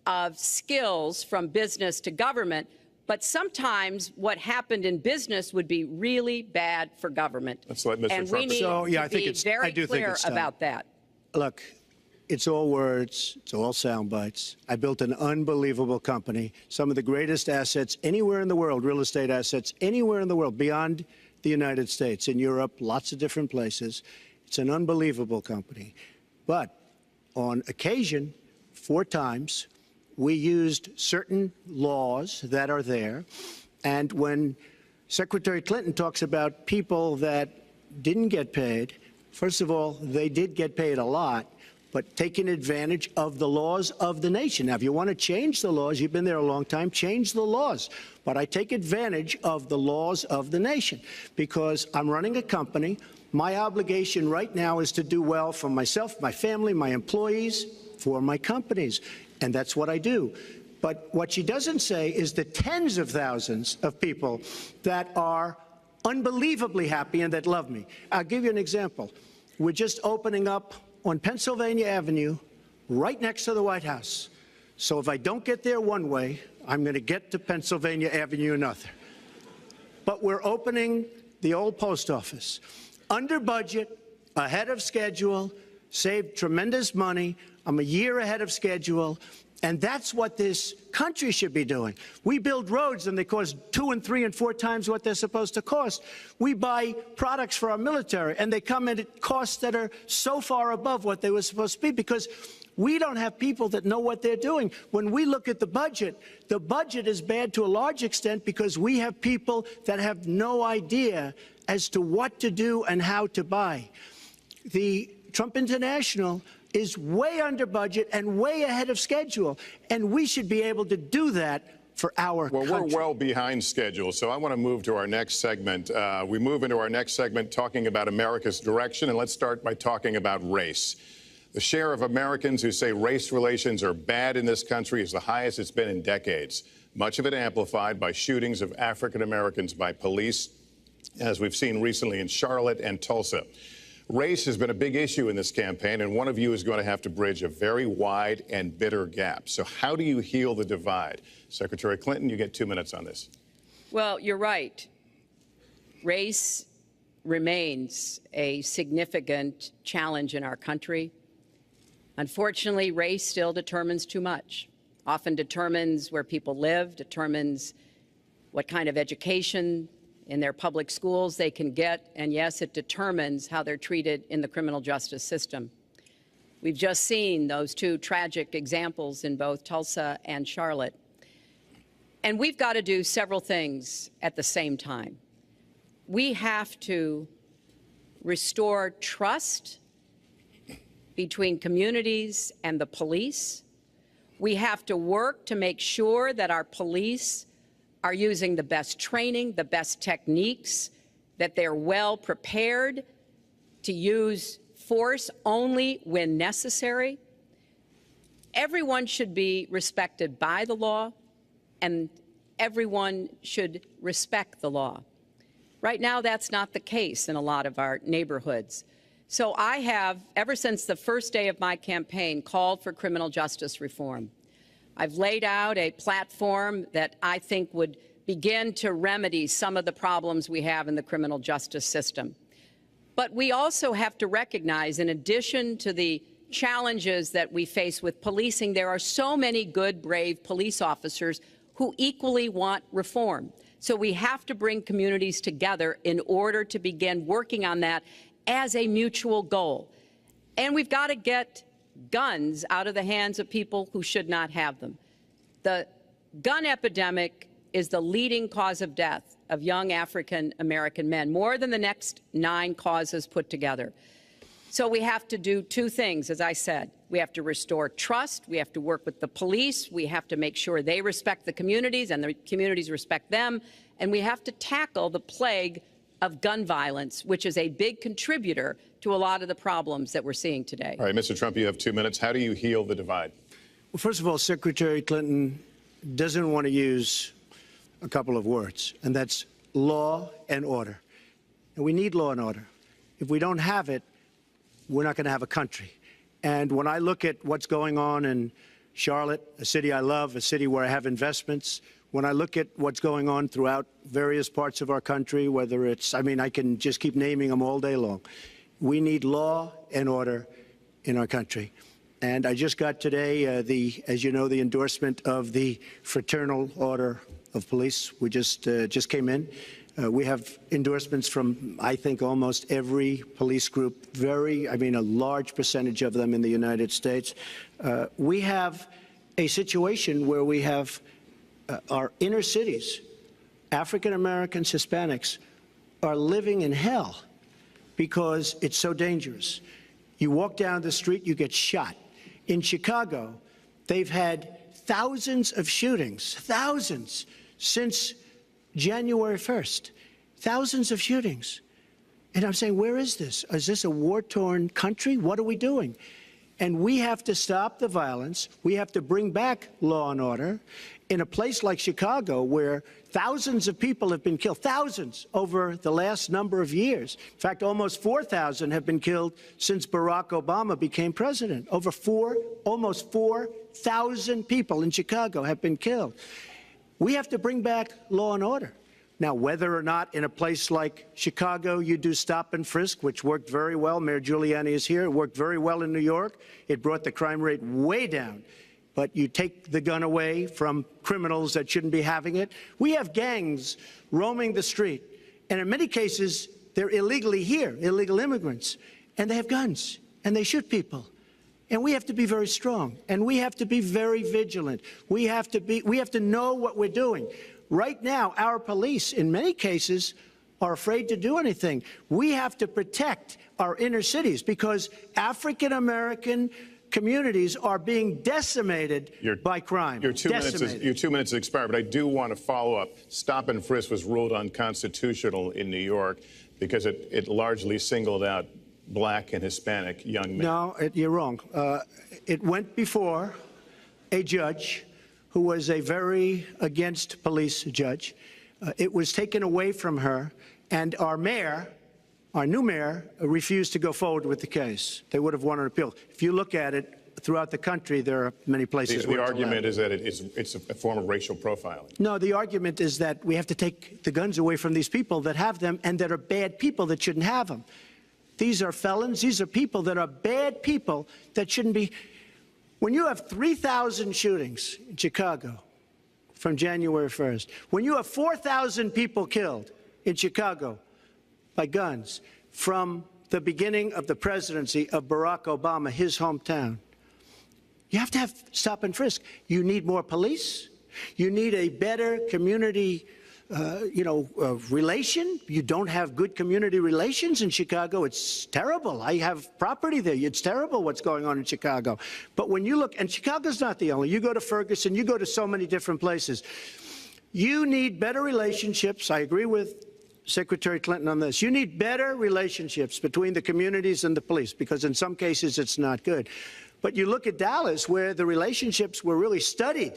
of skills from business to government, but sometimes what happened in business would be really bad for government. Let's let Mr. And Trump we need to be very clear about that. Look, it's all words. It's all sound bites. I built an unbelievable company, some of the greatest assets anywhere in the world, real estate assets anywhere in the world, beyond the United States, in Europe, lots of different places. It's an unbelievable company. But on occasion, 4 times, we used certain laws that are there. And when Secretary Clinton talks about people that didn't get paid, first of all, they did get paid a lot, but taking advantage of the laws of the nation. Now, if you want to change the laws, you've been there a long time, change the laws. But I take advantage of the laws of the nation because I'm running a company. My obligation right now is to do well for myself, my family, my employees, for my companies. And that's what I do. But what she doesn't say is the tens of thousands of people that are unbelievably happy and that love me. I'll give you an example. We're just opening up on Pennsylvania Avenue, right next to the White House. So if I don't get there one way, I'm going to get to Pennsylvania Avenue another. But we're opening the old post office under budget, ahead of schedule, saved tremendous money. I'm a year ahead of schedule. And that's what this country should be doing. We build roads and they cost 2 and 3 and 4 times what they're supposed to cost. We buy products for our military and they come in at costs that are so far above what they were supposed to be because we don't have people that know what they're doing. When we look at the budget is bad to a large extent because we have people that have no idea as to what to do and how to buy. The Trump International is way under budget and way ahead of schedule, and we should be able to do that for our country. Well, we're well behind schedule, so I want to move to our next segment. We move into our next segment talking about America's direction, and let's start by talking about race. The share of Americans who say race relations are bad in this country is the highest it's been in decades, much of it amplified by shootings of African Americans by police, as we've seen recently in Charlotte and Tulsa. Race has been a big issue in this campaign, and one of you is going to have to bridge a very wide and bitter gap. So how do you heal the divide? Secretary Clinton, you get 2 minutes on this. Well, you're right. Race remains a significant challenge in our country. Unfortunately, race still determines too much, often determines where people live, determines what kind of education in their public schools they can get, and yes, it determines how they're treated in the criminal justice system. We've just seen those 2 tragic examples in both Tulsa and Charlotte. And we've got to do several things at the same time. We have to restore trust between communities and the police. We have to work to make sure that our police are using the best training, the best techniques, that they're well prepared to use force only when necessary. Everyone should be respected by the law, and everyone should respect the law. Right now, that's not the case in a lot of our neighborhoods. So I have, ever since the first day of my campaign, called for criminal justice reform. I've laid out a platform that I think would begin to remedy some of the problems we have in the criminal justice system. But we also have to recognize, in addition to the challenges that we face with policing, there are so many good, brave police officers who equally want reform. So we have to bring communities together in order to begin working on that as a mutual goal. And we've got to get guns out of the hands of people who should not have them. The gun epidemic is the leading cause of death of young African American men, more than the next 9 causes put together. So we have to do 2 things, as I said. We have to restore trust. We have to work with the police. We have to make sure they respect the communities and the communities respect them. And we have to tackle the plague of gun violence, which is a big contributor to a lot of the problems that we're seeing today. All right, Mr. Trump, you have 2 minutes. How do you heal the divide? Well, first of all, Secretary Clinton doesn't want to use a couple of words, and that's law and order. And we need law and order. If we don't have it, we're not going to have a country. And when I look at what's going on in Charlotte, a city I love, a city where I have investments, when I look at what's going on throughout various parts of our country, whether it's, I can just keep naming them all day long. We need law and order in our country. And I just got today, as you know, the endorsement of the Fraternal Order of Police. We just came in. We have endorsements from, I think, almost every police group, a large percentage of them in the United States. We have a situation where we have our inner cities, African Americans, Hispanics, are living in hell because it's so dangerous. You walk down the street, you get shot. In Chicago, they've had thousands of shootings, thousands, since January 1st. Thousands of shootings. And I'm saying, where is this? Is this a war-torn country? What are we doing? And we have to stop the violence. We have to bring back law and order. In a place like Chicago, where thousands of people have been killed, thousands over the last number of years. In fact, almost 4,000 have been killed since Barack Obama became president. Almost 4,000 people in Chicago have been killed. We have to bring back law and order. Now, whether or not in a place like Chicago you do stop and frisk, which worked very well, Mayor Giuliani is here, it worked very well in New York. It brought the crime rate way down. But you take the gun away from criminals that shouldn't be having it. We have gangs roaming the street, and in many cases, they're illegally here, illegal immigrants, and they have guns, and they shoot people. And we have to be very strong, and we have to be very vigilant. We have to know what we're doing. Right now, our police, in many cases, are afraid to do anything. We have to protect our inner cities because African-American communities are being decimated by crime. Your 2 minutes has expired, but I do want to follow up. Stop and frisk was ruled unconstitutional in New York because it largely singled out Black and Hispanic young men. No, you're wrong. It went before a judge who was a very against police judge. It was taken away from her, and our new mayor, refused to go forward with the case. They would have won an appeal. If you look at it throughout the country, there are many places where the argument is that it's a form of racial profiling. No, the argument is that we have to take the guns away from these people that have them and that are bad people that shouldn't have them. These are felons. These are people that are bad people that shouldn't be. When you have 3,000 shootings in Chicago from January 1st, when you have 4,000 people killed in Chicago by guns from the beginning of the presidency of Barack Obama, his hometown, you have to have stop and frisk. You need more police. You need a better community relation. You don't have good community relations in Chicago. It's terrible. I have property there. It's terrible what's going on in Chicago. But when you look, and Chicago's not the only, you go to Ferguson, you go to so many different places. You need better relationships. I agree with Secretary Clinton on this. You need better relationships between the communities and the police, because in some cases it's not good. But you look at Dallas, where the relationships were really studied.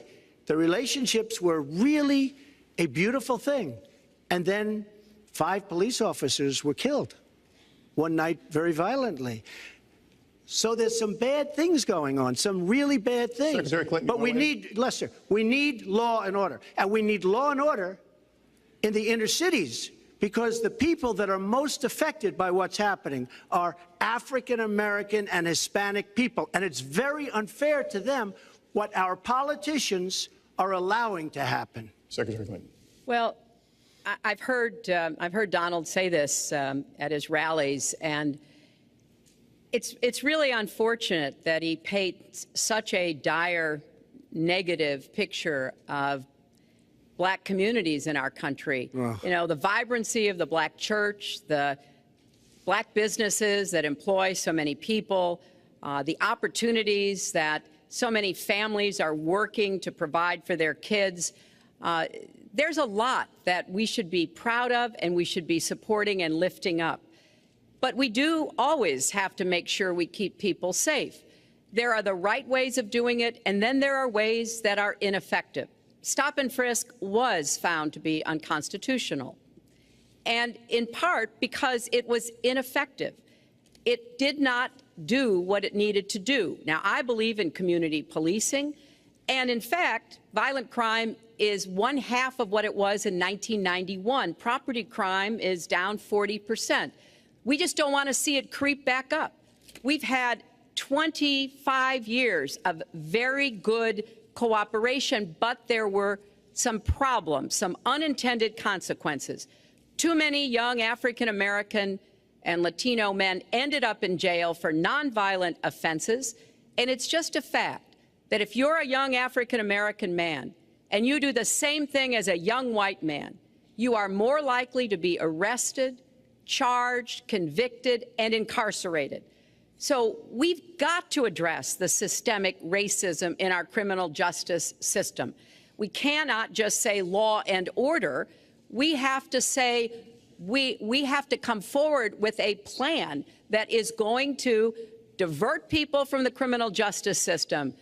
The relationships were really a beautiful thing. And then 5 police officers were killed one night very violently. So there's some bad things going on, some really bad things. Secretary Clinton, but we need, Lester, we need law and order. And we need law and order in the inner cities, because the people that are most affected by what's happening are African American and Hispanic people. And it's very unfair to them what our politicians are allowing to happen. Secretary Clinton. Well, I've heard Donald say this at his rallies, and it's really unfortunate that he paints such a dire, negative picture of Black communities in our country. You know, the vibrancy of the Black church, the Black businesses that employ so many people, the opportunities that so many families are working to provide for their kids. There's a lot that we should be proud of and we should be supporting and lifting up. But we do always have to make sure we keep people safe. There are the right ways of doing it, and then there are ways that are ineffective. Stop and frisk was found to be unconstitutional, and in part because it was ineffective. It did not do what it needed to do. Now, I believe in community policing, and in fact, violent crime is 1/2 of what it was in 1991. Property crime is down 40%. We just don't want to see it creep back up. We've had 25 years of very good cooperation, but there were some problems, some unintended consequences. Too many young African American and Latino men ended up in jail for nonviolent offenses, and it's just a fact that if you're a young African American man and you do the same thing as a young white man, you are more likely to be arrested, charged, convicted, and incarcerated. So we've got to address the systemic racism in our criminal justice system. We cannot just say law and order. We have to say we have to come forward with a plan that is going to divert people from the criminal justice system,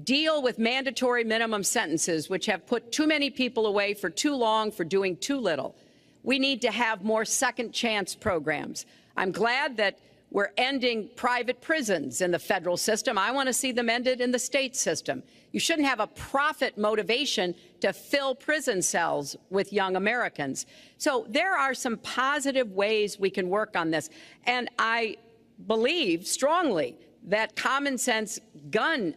deal with mandatory minimum sentences, which have put too many people away for too long for doing too little. We need to have more second chance programs. I'm glad that We're ending private prisons in the federal system. I want to see them ended in the state system. You shouldn't have a profit motivation to fill prison cells with young Americans. So there are some positive ways we can work on this. And I believe strongly that common sense gun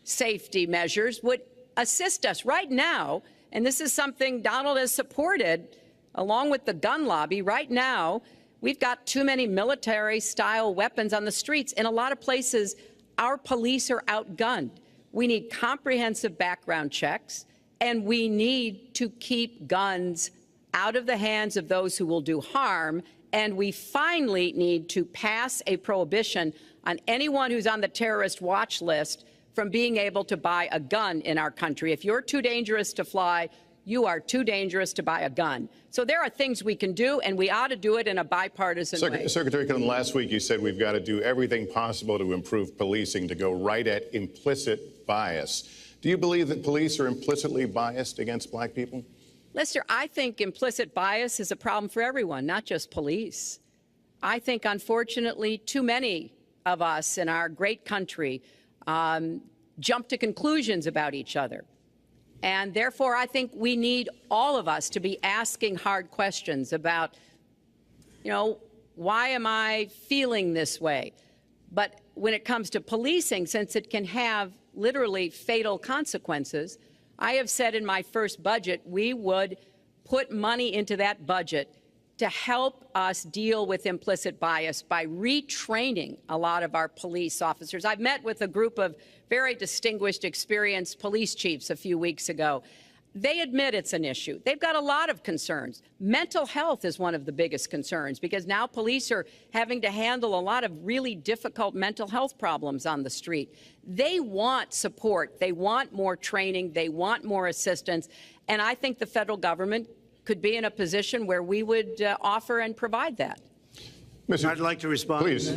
safety measures would assist us right now. And this is something Donald has supported along with the gun lobby. Right now, we've got too many military-style weapons on the streets. In a lot of places, our police are outgunned. We need comprehensive background checks, and we need to keep guns out of the hands of those who will do harm. And we finally need to pass a prohibition on anyone who's on the terrorist watch list from being able to buy a gun in our country. If you're too dangerous to fly, you are too dangerous to buy a gun. So there are things we can do, and we ought to do it in a bipartisan way. Secretary Clinton, last week you said we've got to do everything possible to improve policing, to go right at implicit bias. Do you believe that police are implicitly biased against black people? Lester, I think implicit bias is a problem for everyone, not just police. I think, unfortunately, too many of us in our great country jump to conclusions about each other. And therefore, I think we need all of us to be asking hard questions about, why am I feeling this way? But when it comes to policing, since it can have literally fatal consequences, I have said in my first budget we would put money into that budget to help us deal with implicit bias by retraining a lot of our police officers. I've met with a group of very distinguished, experienced police chiefs a few weeks ago. They admit it's an issue. They've got a lot of concerns. Mental health is one of the biggest concerns because now police are having to handle a lot of really difficult mental health problems on the street. They want support. They want more training. They want more assistance. And I think the federal government could be in a position where we would offer and provide that. I'd like to respond. Please.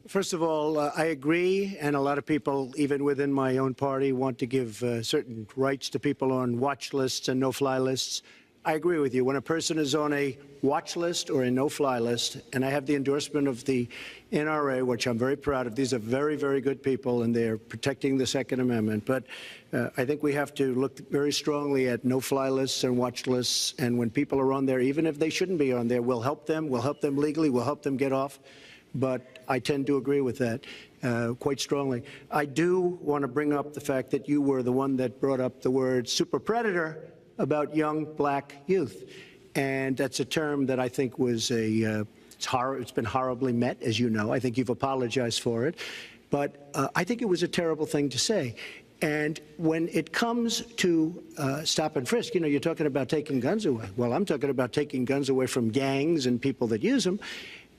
First of all, I agree, and a lot of people, even within my own party, want to give certain rights to people on watch lists and no-fly lists. I agree with you. When a person is on a watch list or a no-fly list, and I have the endorsement of the NRA, which I'm very proud of. These are very, very good people, and they're protecting the Second Amendment. But I think we have to look very strongly at no-fly lists and watch lists. And when people are on there, even if they shouldn't be on there, we'll help them. We'll help them legally. We'll help them get off. But I tend to agree with that quite strongly. I do want to bring up the fact that you were the one that brought up the word super predator about young black youth. And that's a term that I think was it's been horribly met, as you know. I think you've apologized for it. But I think it was a terrible thing to say. And when it comes to stop and frisk, you're talking about taking guns away. Well, I'm talking about taking guns away from gangs and people that use them.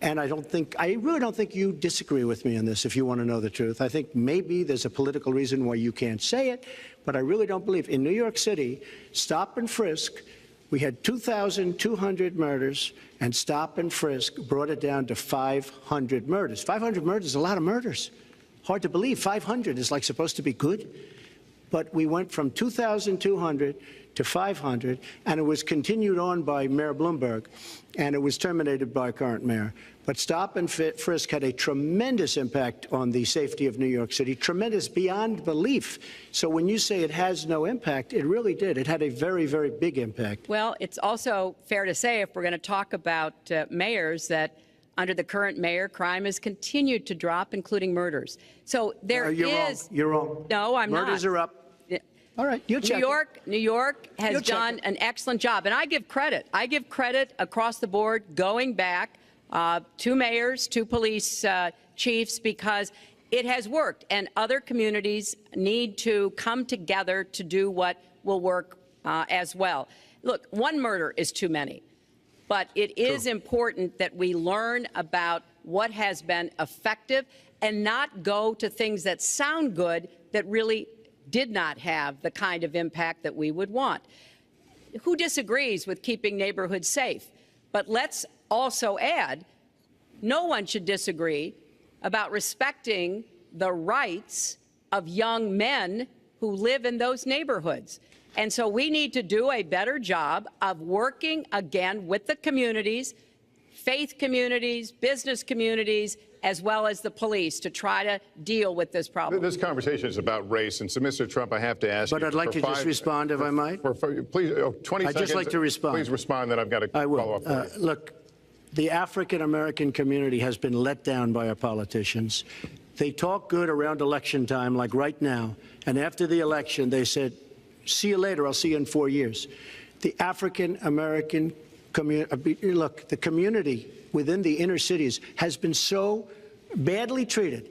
And I really don't think you disagree with me on this, if you want to know the truth. I think maybe there's a political reason why you can't say it, but I really don't believe. In New York City, stop and frisk, we had 2,200 murders, and stop and frisk brought it down to 500 murders. 500 murders is a lot of murders. Hard to believe. 500 is like supposed to be good. But we went from 2,200 to 500, and it was continued on by Mayor Bloomberg, and it was terminated by current mayor. But stop and frisk had a tremendous impact on the safety of New York City, tremendous beyond belief. So when you say it has no impact, it really did. It had a very, very big impact. Well, it's also fair to say, if we're going to talk about mayors, that under the current mayor, crime has continued to drop, including murders. So there you're is. Wrong. You're wrong. No, I'm not. Murders are up. All right, you check. New York has done an excellent job, and I give credit. I give credit across the board, going back to mayors, to police chiefs, because it has worked, and other communities need to come together to do what will work as well. Look, one murder is too many, but it is important that we learn about what has been effective and not go to things that sound good that really did not have the kind of impact that we would want. Who disagrees with keeping neighborhoods safe? But let's also add, no one should disagree about respecting the rights of young men who live in those neighborhoods. And so we need to do a better job of working again with the communities, faith communities, business communities, as well as the police to try to deal with this problem. This conversation is about race, and so, Mr. Trump, I have to ask you. But I'd like to just respond, if I might. Please, 20 seconds. I'd just like to respond. Please respond, then I've got to follow up. Look, the African-American community has been let down by our politicians. They talk good around election time, like right now, and after the election, they said, see you later, I'll see you in 4 years. The African-American community, look, the community within the inner cities has been so badly treated.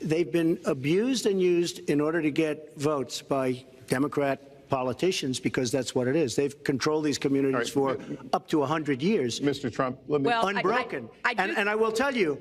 They've been abused and used in order to get votes by Democrat politicians, because that's what it is. They've controlled these communities for up to 100 years. Mr. Trump, let me... Unbroken. And I will tell you,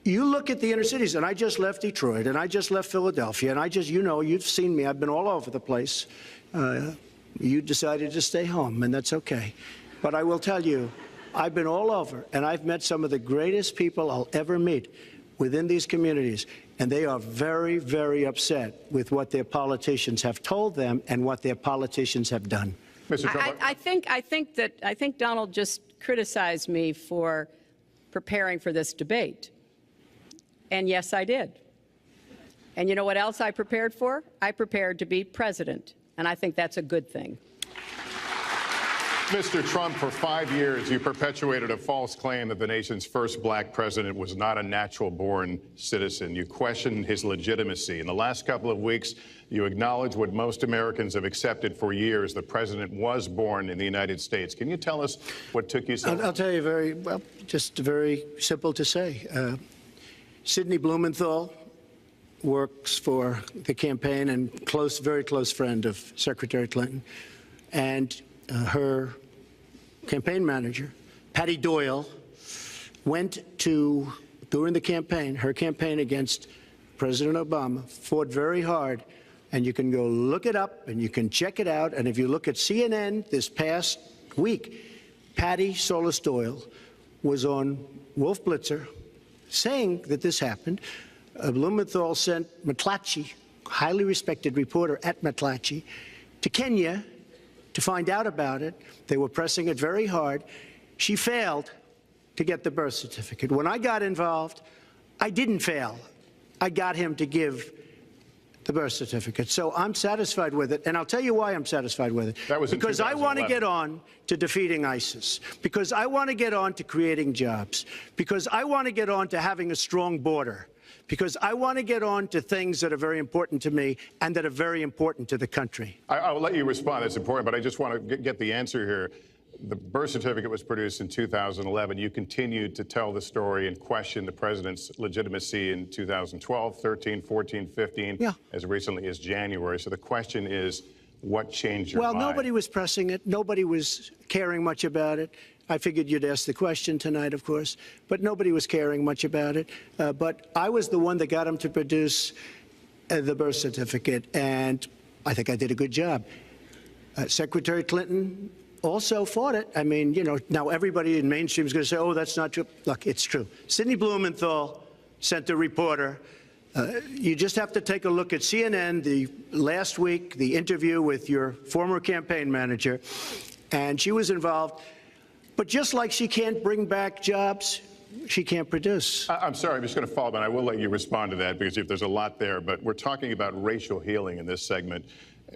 you look at the inner cities, and I just left Detroit, and I just left Philadelphia, and I just, you know, you've seen me. I've been all over the place. You decided to stay home, and that's okay. But I will tell you, I've been all over, and I've met some of the greatest people I'll ever meet within these communities, and they are very, very upset with what their politicians have told them and what their politicians have done. Mr. Trump, I think Donald just criticized me for preparing for this debate. And yes, I did. And you know what else I prepared for? I prepared to be president, and I think that's a good thing. Mr. Trump, for 5 years, you perpetuated a false claim that the nation's first black president was not a natural-born citizen. You questioned his legitimacy. In the last couple of weeks, you acknowledged what most Americans have accepted for years: the president was born in the United States. Can you tell us what took you so long? I'll tell you very well, just very simple to say. Sidney Blumenthal works for the campaign and very close friend of Secretary Clinton. And her campaign manager, Patty Doyle, went to, during the campaign, her campaign against President Obama, fought very hard. And you can go look it up and you can check it out. And if you look at CNN this past week, Patty Solis Doyle was on Wolf Blitzer saying that this happened. Blumenthal sent McClatchy, highly respected reporter at McClatchy, to Kenya to find out about it. They were pressing it very hard. She failed to get the birth certificate. When I got involved, I didn't fail. I got him to give the birth certificate. So I'm satisfied with it, and I'll tell you why I'm satisfied with it. That was because I want to 2011. get on to defeating ISIS, because I want to get on to creating jobs, because I want to get on to having a strong border, because I want to get on to things that are very important to me and that are very important to the country. I will let you respond. That's important, but I just want to get the answer here. The birth certificate was produced in 2011. You continued to tell the story and question the president's legitimacy in 2012, 13, 14, 15, as recently as January. So the question is, what changed your mind? Well, nobody was pressing it. Nobody was caring much about it. I figured you'd ask the question tonight, of course, but nobody was caring much about it. But I was the one that got him to produce the birth certificate, and I think I did a good job. Secretary Clinton also fought it. I mean, you know, now everybody in mainstream is going to say, oh, that's not true. Look, it's true. Sidney Blumenthal sent a reporter. You just have to take a look at CNN last week, the interview with your former campaign manager, and she was involved. But just like she can't bring back jobs, she can't produce. I'm sorry, I'm just going to follow up, and I will let you respond to that, because if there's a lot there. But we're talking about racial healing in this segment.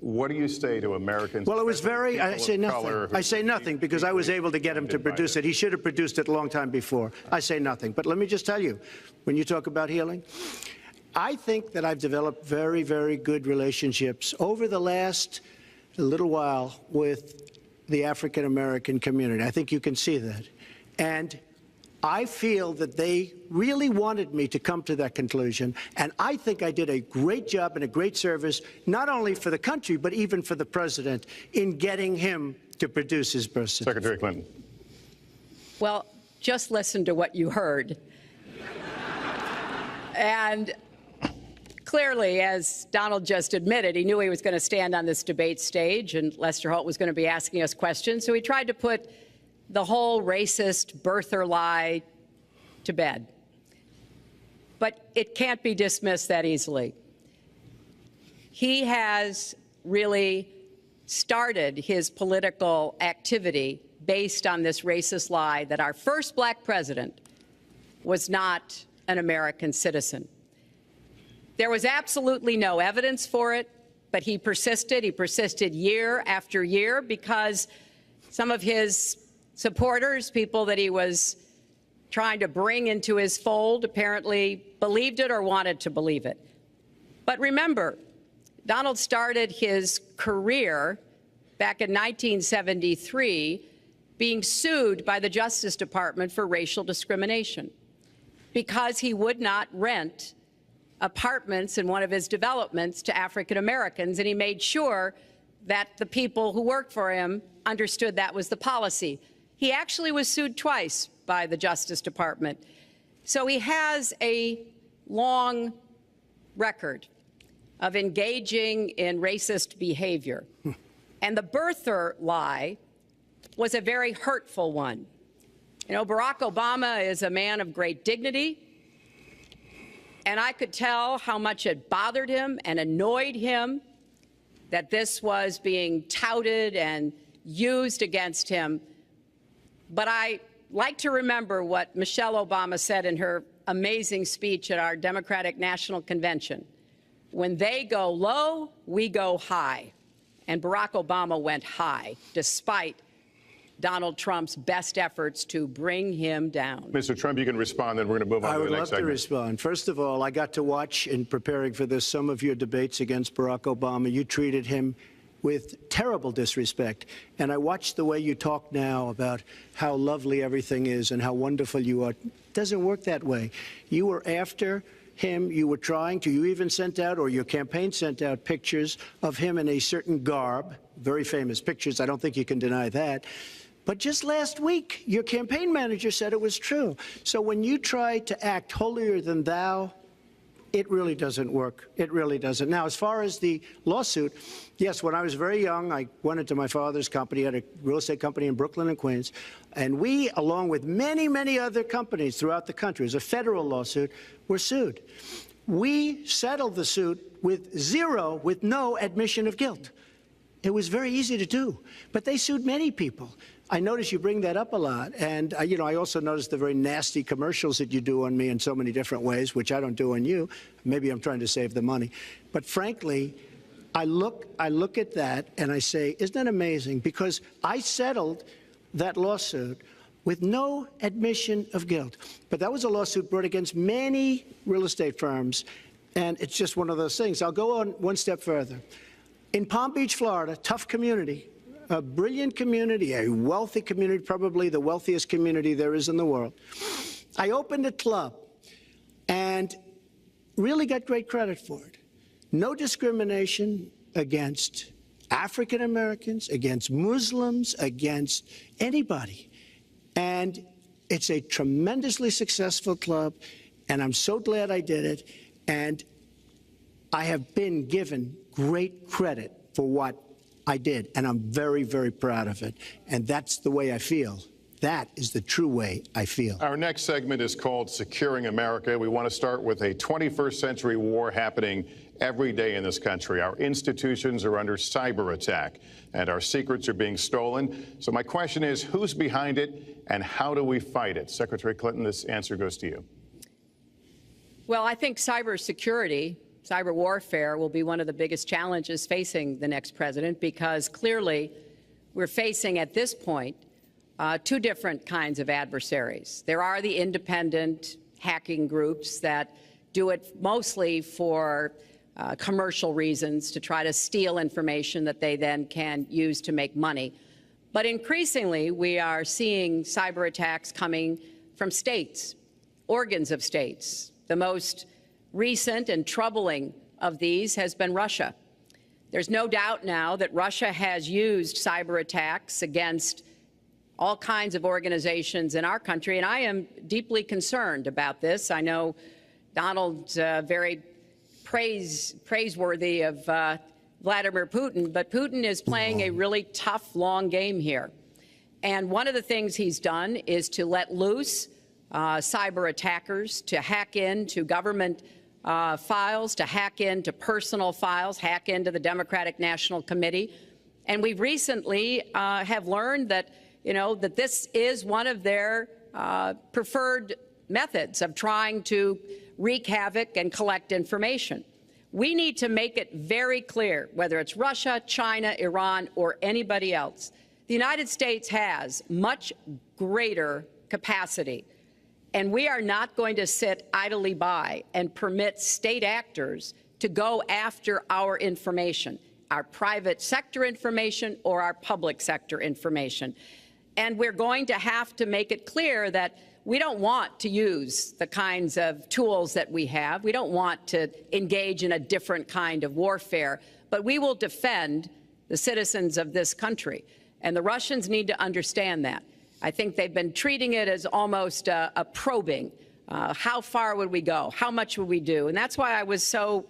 What do you say to Americans? Well, it was very, I say nothing. I say nothing because I was able to get him to produce it. He should have produced it a long time before. I say nothing. But let me just tell you, when you talk about healing, I think that I've developed very, very good relationships over the last little while with the African-American community. I think you can see that. And I feel that they really wanted me to come to that conclusion, and I think I did a great job and a great service, not only for the country, but even for the president, in getting him to produce his birth certificate. Secretary Clinton. Well, just listen to what you heard. And clearly, as Donald just admitted, he knew he was going to stand on this debate stage and Lester Holt was going to be asking us questions. So he tried to put the whole racist birther lie to bed. But it can't be dismissed that easily. He has really started his political activity based on this racist lie that our first black president was not an American citizen. There was absolutely no evidence for it, but he persisted. He persisted year after year because some of his supporters, people that he was trying to bring into his fold, apparently believed it or wanted to believe it. But remember, Donald started his career back in 1973 being sued by the Justice Department for racial discrimination because he would not rent apartments in one of his developments to African Americans, and he made sure that the people who worked for him understood that was the policy. He actually was sued twice by the Justice Department. So he has a long record of engaging in racist behavior. And the birther lie was a very hurtful one. You know, Barack Obama is a man of great dignity, and I could tell how much it bothered him and annoyed him that this was being touted and used against him. But I like to remember what Michelle Obama said in her amazing speech at our Democratic National Convention. When they go low, we go high. And Barack Obama went high, despite Donald Trump's best efforts to bring him down. Mr. Trump, you can respond, then we're going to move on to the next segment. I would love to respond. First of all, I got to watch, in preparing for this, some of your debates against Barack Obama. You treated him with terrible disrespect. And I watched the way you talk now about how lovely everything is and how wonderful you are. It doesn't work that way. You were after him. You were trying to. You even sent out, or your campaign sent out, pictures of him in a certain garb, very famous pictures. I don't think you can deny that. But just last week, your campaign manager said it was true. So when you try to act holier than thou, it really doesn't work. It really doesn't. Now, as far as the lawsuit, yes, when I was very young, I went into my father's company, had a real estate company in Brooklyn and Queens, and we, along with many, many other companies throughout the country, it was a federal lawsuit, were sued. We settled the suit with no admission of guilt. It was very easy to do, but they sued many people. I notice you bring that up a lot, and you know, I also notice the very nasty commercials that you do on me in so many different ways, which I don't do on you. Maybe I'm trying to save the money, but frankly, I look at that and I say, isn't that amazing? Because I settled that lawsuit with no admission of guilt. But that was a lawsuit brought against many real estate firms, and it's just one of those things. I'll go on one step further. In Palm Beach, Florida, tough community, a brilliant community, a wealthy community, probably the wealthiest community there is in the world. I opened a club and really got great credit for it. No discrimination against African Americans, against Muslims, against anybody. And it's a tremendously successful club, and I'm so glad I did it. And I have been given great credit for what I did, and I'm very, very proud of it. And that's the way I feel. That is the true way I feel. Our next segment is called Securing America. We want to start with a 21st century war happening every day in this country. Our institutions are under cyber attack, and our secrets are being stolen. So my question is, who's behind it, and how do we fight it? Secretary Clinton, this answer goes to you. Well, I think cybersecurity, cyber warfare will be one of the biggest challenges facing the next president, because clearly we're facing at this point two different kinds of adversaries. There are the independent hacking groups that do it mostly for commercial reasons, to try to steal information that they then can use to make money. But increasingly, we are seeing cyber attacks coming from states, organs of states. The most recent and troubling of these has been Russia. There's no doubt now that Russia has used cyber attacks against all kinds of organizations in our country, and I am deeply concerned about this. I know Donald's very praiseworthy of Vladimir Putin, but Putin is playing a really tough, long game here. And one of the things he's done is to let loose cyber attackers to hack into government files, to hack into personal files, hack into the Democratic National Committee. And we recently have learned that that this is one of their preferred methods of trying to wreak havoc and collect information. We need to make it very clear, whether it's Russia, China, Iran, or anybody else, the United States has much greater capacity, and we are not going to sit idly by and permit state actors to go after our information, our private sector information or our public sector information. And we're going to have to make it clear that we don't want to use the kinds of tools that we have. We don't want to engage in a different kind of warfare, but we will defend the citizens of this country. And the Russians need to understand that. I think they've been treating it as almost a probing. How far would we go? How much would we do? And that's why I was so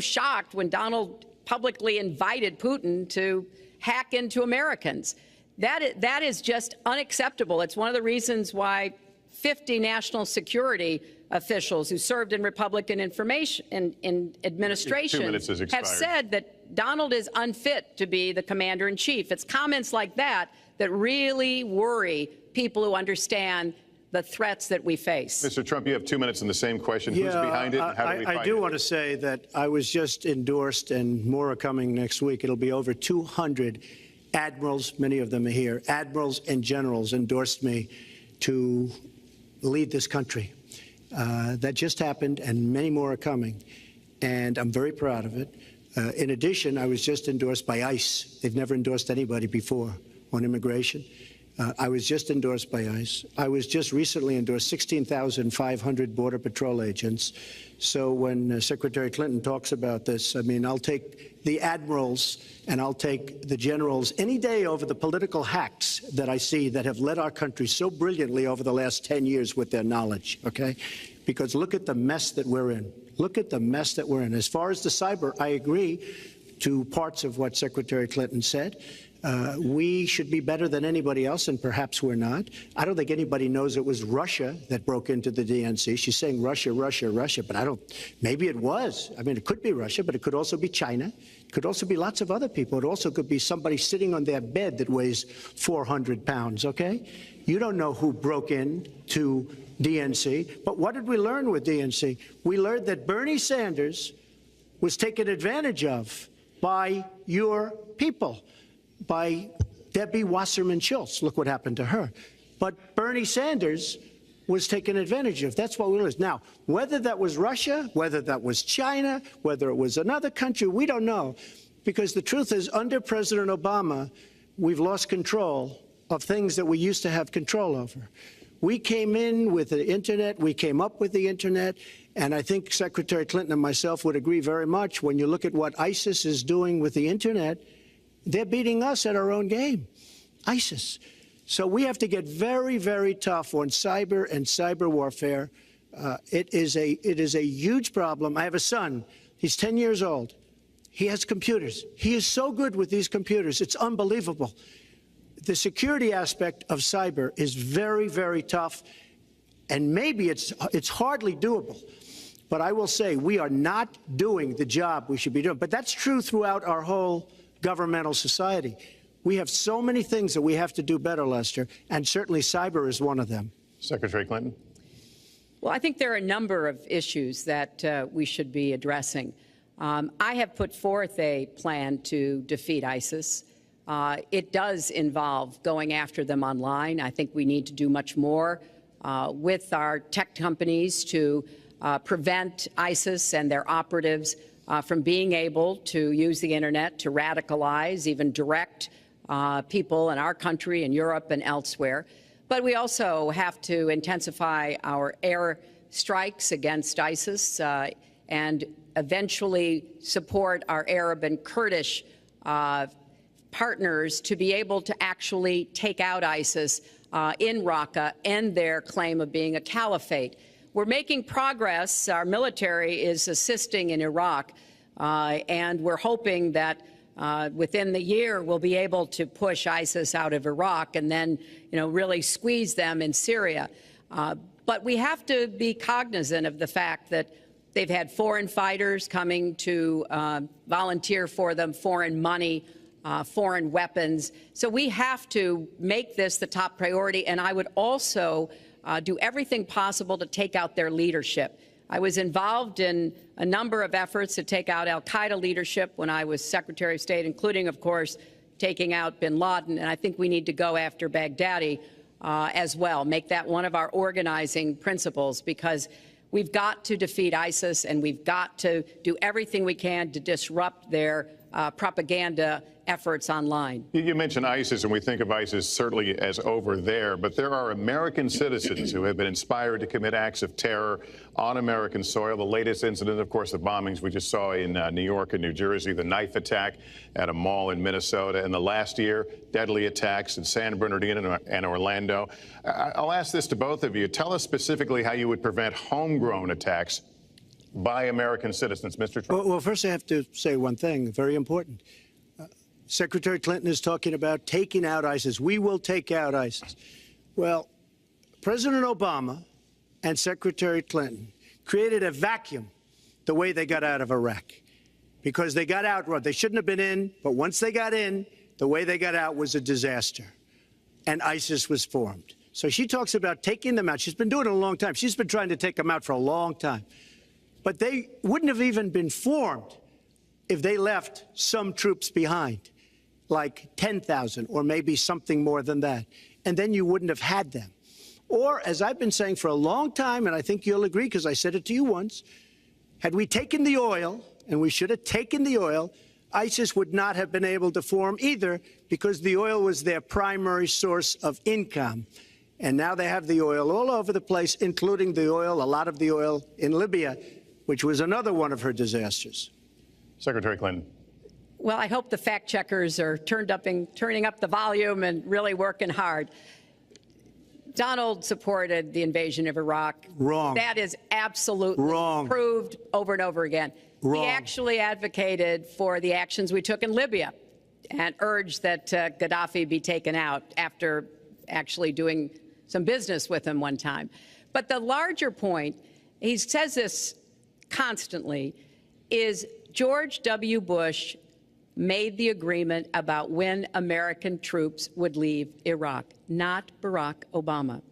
shocked when Donald publicly invited Putin to hack into Americans. That is just unacceptable. It's one of the reasons why 50 national security officials who served in Republican administration have said that Donald is unfit to be the commander-in-chief. It's comments like that that really worry people who understand the threats that we face. Mr. Trump, you have 2 minutes in the same question. Who's behind it and how do we fight it? I do want to say that I was just endorsed, and more are coming next week. It'll be over 200 admirals, many of them are here, admirals and generals endorsed me to lead this country. That just happened, and many more are coming, and I'm very proud of it. In addition, I was just endorsed by ICE. They've never endorsed anybody before on immigration. I was just endorsed by ICE. I was just recently endorsed 16,500 Border Patrol agents. So when Secretary Clinton talks about this, I mean, I'll take the admirals and I'll take the generals any day over the political hacks that I see that have led our country so brilliantly over the last 10 years with their knowledge, okay? Because look at the mess that we're in. Look at the mess that we're in. As far as the cyber, I agree to parts of what Secretary Clinton said. We should be better than anybody else, and perhaps we're not. I don't think anybody knows it was Russia that broke into the DNC. She's saying Russia, Russia, Russia, but maybe it was. I mean, it could be Russia, but it could also be China. It could also be lots of other people. It also could be somebody sitting on their bed that weighs 400 pounds, okay? You don't know who broke in to DNC, but what did we learn with DNC? We learned that Bernie Sanders was taken advantage of by your people, by Debbie Wasserman Schultz. Look what happened to her. But Bernie Sanders was taken advantage of. That's what we learned. Now, whether that was Russia, whether that was China, whether it was another country, we don't know. Because the truth is, under President Obama, we've lost control of things that we used to have control over. We came in with the Internet. We came up with the Internet. And I think Secretary Clinton and myself would agree very much when you look at what ISIS is doing with the Internet. They're beating us at our own game, ISIS. So we have to get very, very tough on cyber and cyber warfare. It is a huge problem. I have a son. He's 10 years old. He has computers. He is so good with these computers. It's unbelievable. The security aspect of cyber is very, very tough, and maybe it's hardly doable. But I will say we are not doing the job we should be doing. But that's true throughout our whole governmental society. We have so many things that we have to do better, Lester, and certainly cyber is one of them. Secretary Clinton. Well, I think there are a number of issues that we should be addressing. I have put forth a plan to defeat ISIS. It does involve going after them online. I think we need to do much more with our tech companies to prevent ISIS and their operatives from being able to use the Internet to radicalize, even direct people in our country and Europe and elsewhere. But we also have to intensify our air strikes against ISIS and eventually support our Arab and Kurdish partners to be able to actually take out ISIS in Raqqa and their claim of being a caliphate. We're making progress. Our military is assisting in Iraq, and we're hoping that within the year we'll be able to push ISIS out of Iraq and then, really squeeze them in Syria. But we have to be cognizant of the fact that they've had foreign fighters coming to volunteer for them, foreign money, foreign weapons. So we have to make this the top priority, and I would also do everything possible to take out their leadership. I was involved in a number of efforts to take out al-Qaeda leadership when I was Secretary of State, including, of course, taking out bin Laden, and I think we need to go after Baghdadi as well, make that one of our organizing principles, because we've got to defeat ISIS, and we've got to do everything we can to disrupt their propaganda efforts online. You mentioned ISIS, and we think of ISIS certainly as over there, but there are American citizens who have been inspired to commit acts of terror on American soil. The latest incident, of course, the bombings we just saw in New York and New Jersey, the knife attack at a mall in Minnesota, and the last year, deadly attacks in San Bernardino and Orlando. I'll ask this to both of you. Tell us specifically how you would prevent homegrown attacks by American citizens, Mr. Trump. Well, first I have to say one thing, very important. Secretary Clinton is talking about taking out ISIS. We will take out ISIS. Well, President Obama and Secretary Clinton created a vacuum the way they got out of Iraq, because they got out, they shouldn't have been in, but once they got in, the way they got out was a disaster, and ISIS was formed. So she talks about taking them out. She's been doing it a long time. She's been trying to take them out for a long time. But they wouldn't have even been formed if they left some troops behind, like 10,000 or maybe something more than that. And then you wouldn't have had them. Or, as I've been saying for a long time, and I think you'll agree because I said it to you once, had we taken the oil, and we should have taken the oil, ISIS would not have been able to form either, because the oil was their primary source of income. And now they have the oil all over the place, including the oil, a lot of the oil in Libya, which was another one of her disasters. Secretary Clinton. Well, I hope the fact checkers are turning up the volume and really working hard. Donald supported the invasion of Iraq. Wrong. That is absolutely wrong. Proved over and over again. Wrong. He actually advocated for the actions we took in Libya and urged that Gaddafi be taken out after actually doing some business with him one time. But the larger point, he says this constantly, is George W. Bush made the agreement about when American troops would leave Iraq, not Barack Obama.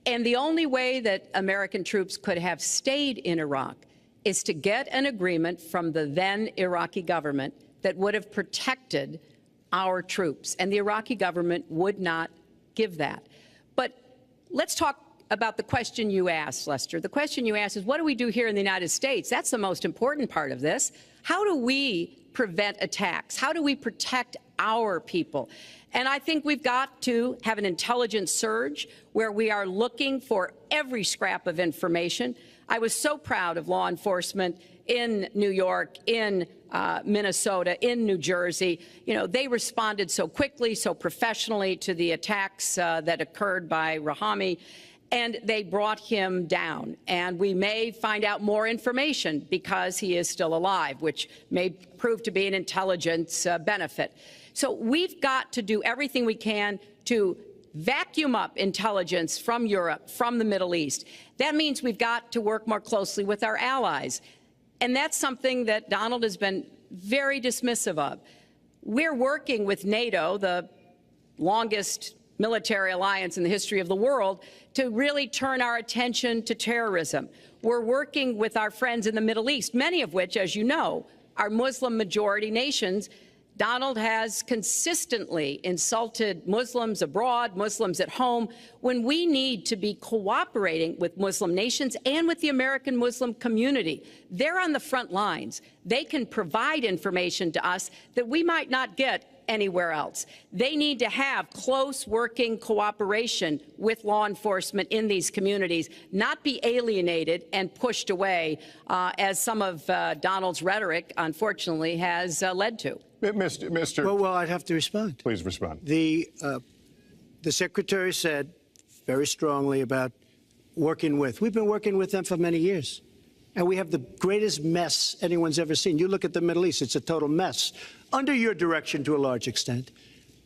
And the only way that American troops could have stayed in Iraq is to get an agreement from the then Iraqi government that would have protected our troops. And the Iraqi government would not give that. But let's talk about the question you asked, Lester. The question you asked is, what do we do here in the United States? That's the most important part of this. How do we prevent attacks? How do we protect our people? And I think we've got to have an intelligence surge where we are looking for every scrap of information. I was so proud of law enforcement in New York, in Minnesota, in New Jersey. You know, they responded so quickly, so professionally to the attacks that occurred by Rahami, and they brought him down. And we may find out more information because he is still alive, which may prove to be an intelligence benefit. So we've got to do everything we can to vacuum up intelligence from Europe, from the Middle East. That means we've got to work more closely with our allies. And that's something that Donald has been very dismissive of. We're working with NATO, the longest military alliance in the history of the world, to really turn our attention to terrorism. We're working with our friends in the Middle East, many of which, as you know, are Muslim-majority nations. Donald has consistently insulted Muslims abroad, Muslims at home, when we need to be cooperating with Muslim nations and with the American Muslim community. They're on the front lines. They can provide information to us that we might not get anywhere else. They need to have close working cooperation with law enforcement in these communities, not be alienated and pushed away, as some of Donald's rhetoric, unfortunately, has led to. Mr. Well, I'd have to respond. Please respond. The Secretary said very strongly about working with. We've been working with them for many years. And we have the greatest mess anyone's ever seen. You look at the Middle East, it's a total mess. Under your direction to a large extent.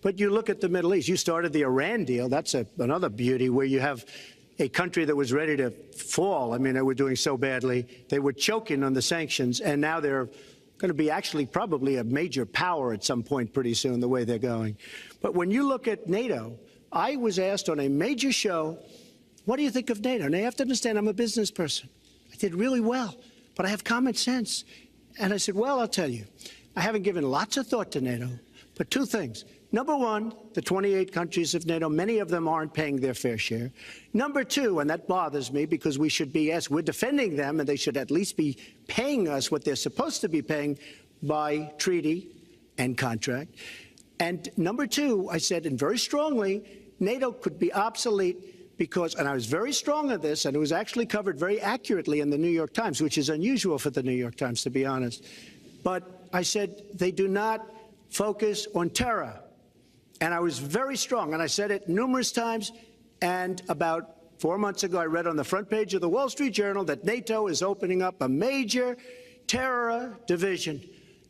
But you look at the Middle East, you started the Iran deal. That's another beauty, where you have a country that was ready to fall. I mean, they were doing so badly. They were choking on the sanctions, and now they're going to be actually probably a major power at some point pretty soon, the way they're going. But when you look at NATO, I was asked on a major show, what do you think of NATO? And you have to understand, I'm a business person. I did really well, but I have common sense. And I said, well, I'll tell you, I haven't given lots of thought to NATO, but two things. Number one, the 28 countries of NATO, many of them aren't paying their fair share. Number two, and that bothers me because we should be, yes, we're defending them, and they should at least be paying us what they're supposed to be paying by treaty and contract. And number two, I said, and very strongly, NATO could be obsolete because, and I was very strong on this, and it was actually covered very accurately in the New York Times, which is unusual for the New York Times, to be honest. But I said they do not focus on terror. And I was very strong, and I said it numerous times. And about 4 months ago, I read on the front page of the Wall Street Journal that NATO is opening up a major terror division.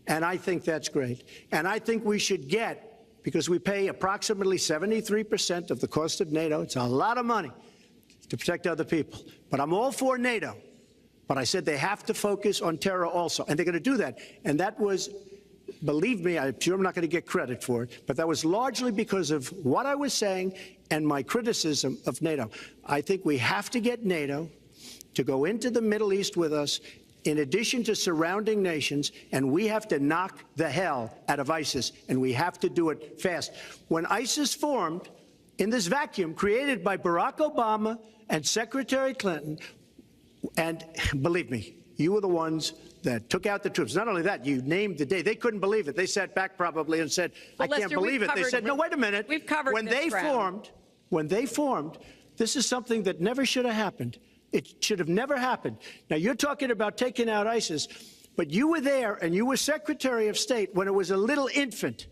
And I think that's great. And I think we should get, because we pay approximately 73% of the cost of NATO. It's a lot of money to protect other people. But I'm all for NATO. But I said they have to focus on terror also. And they're going to do that. And that was, believe me, I'm sure I'm not going to get credit for it, but that was largely because of what I was saying and my criticism of NATO. I think we have to get NATO to go into the Middle East with us, in addition to surrounding nations, and we have to knock the hell out of ISIS, and we have to do it fast. When ISIS formed in this vacuum created by Barack Obama and Secretary Clinton, and believe me, you were the ones that took out the troops. Not only that, you named the day. They couldn't believe it. They sat back probably and said, I can't believe it. They said, no, wait a minute. We've covered when they formed, this is something that never should have happened. It should have never happened. Now, you're talking about taking out ISIS, but you were there and you were Secretary of State when it was a little infant.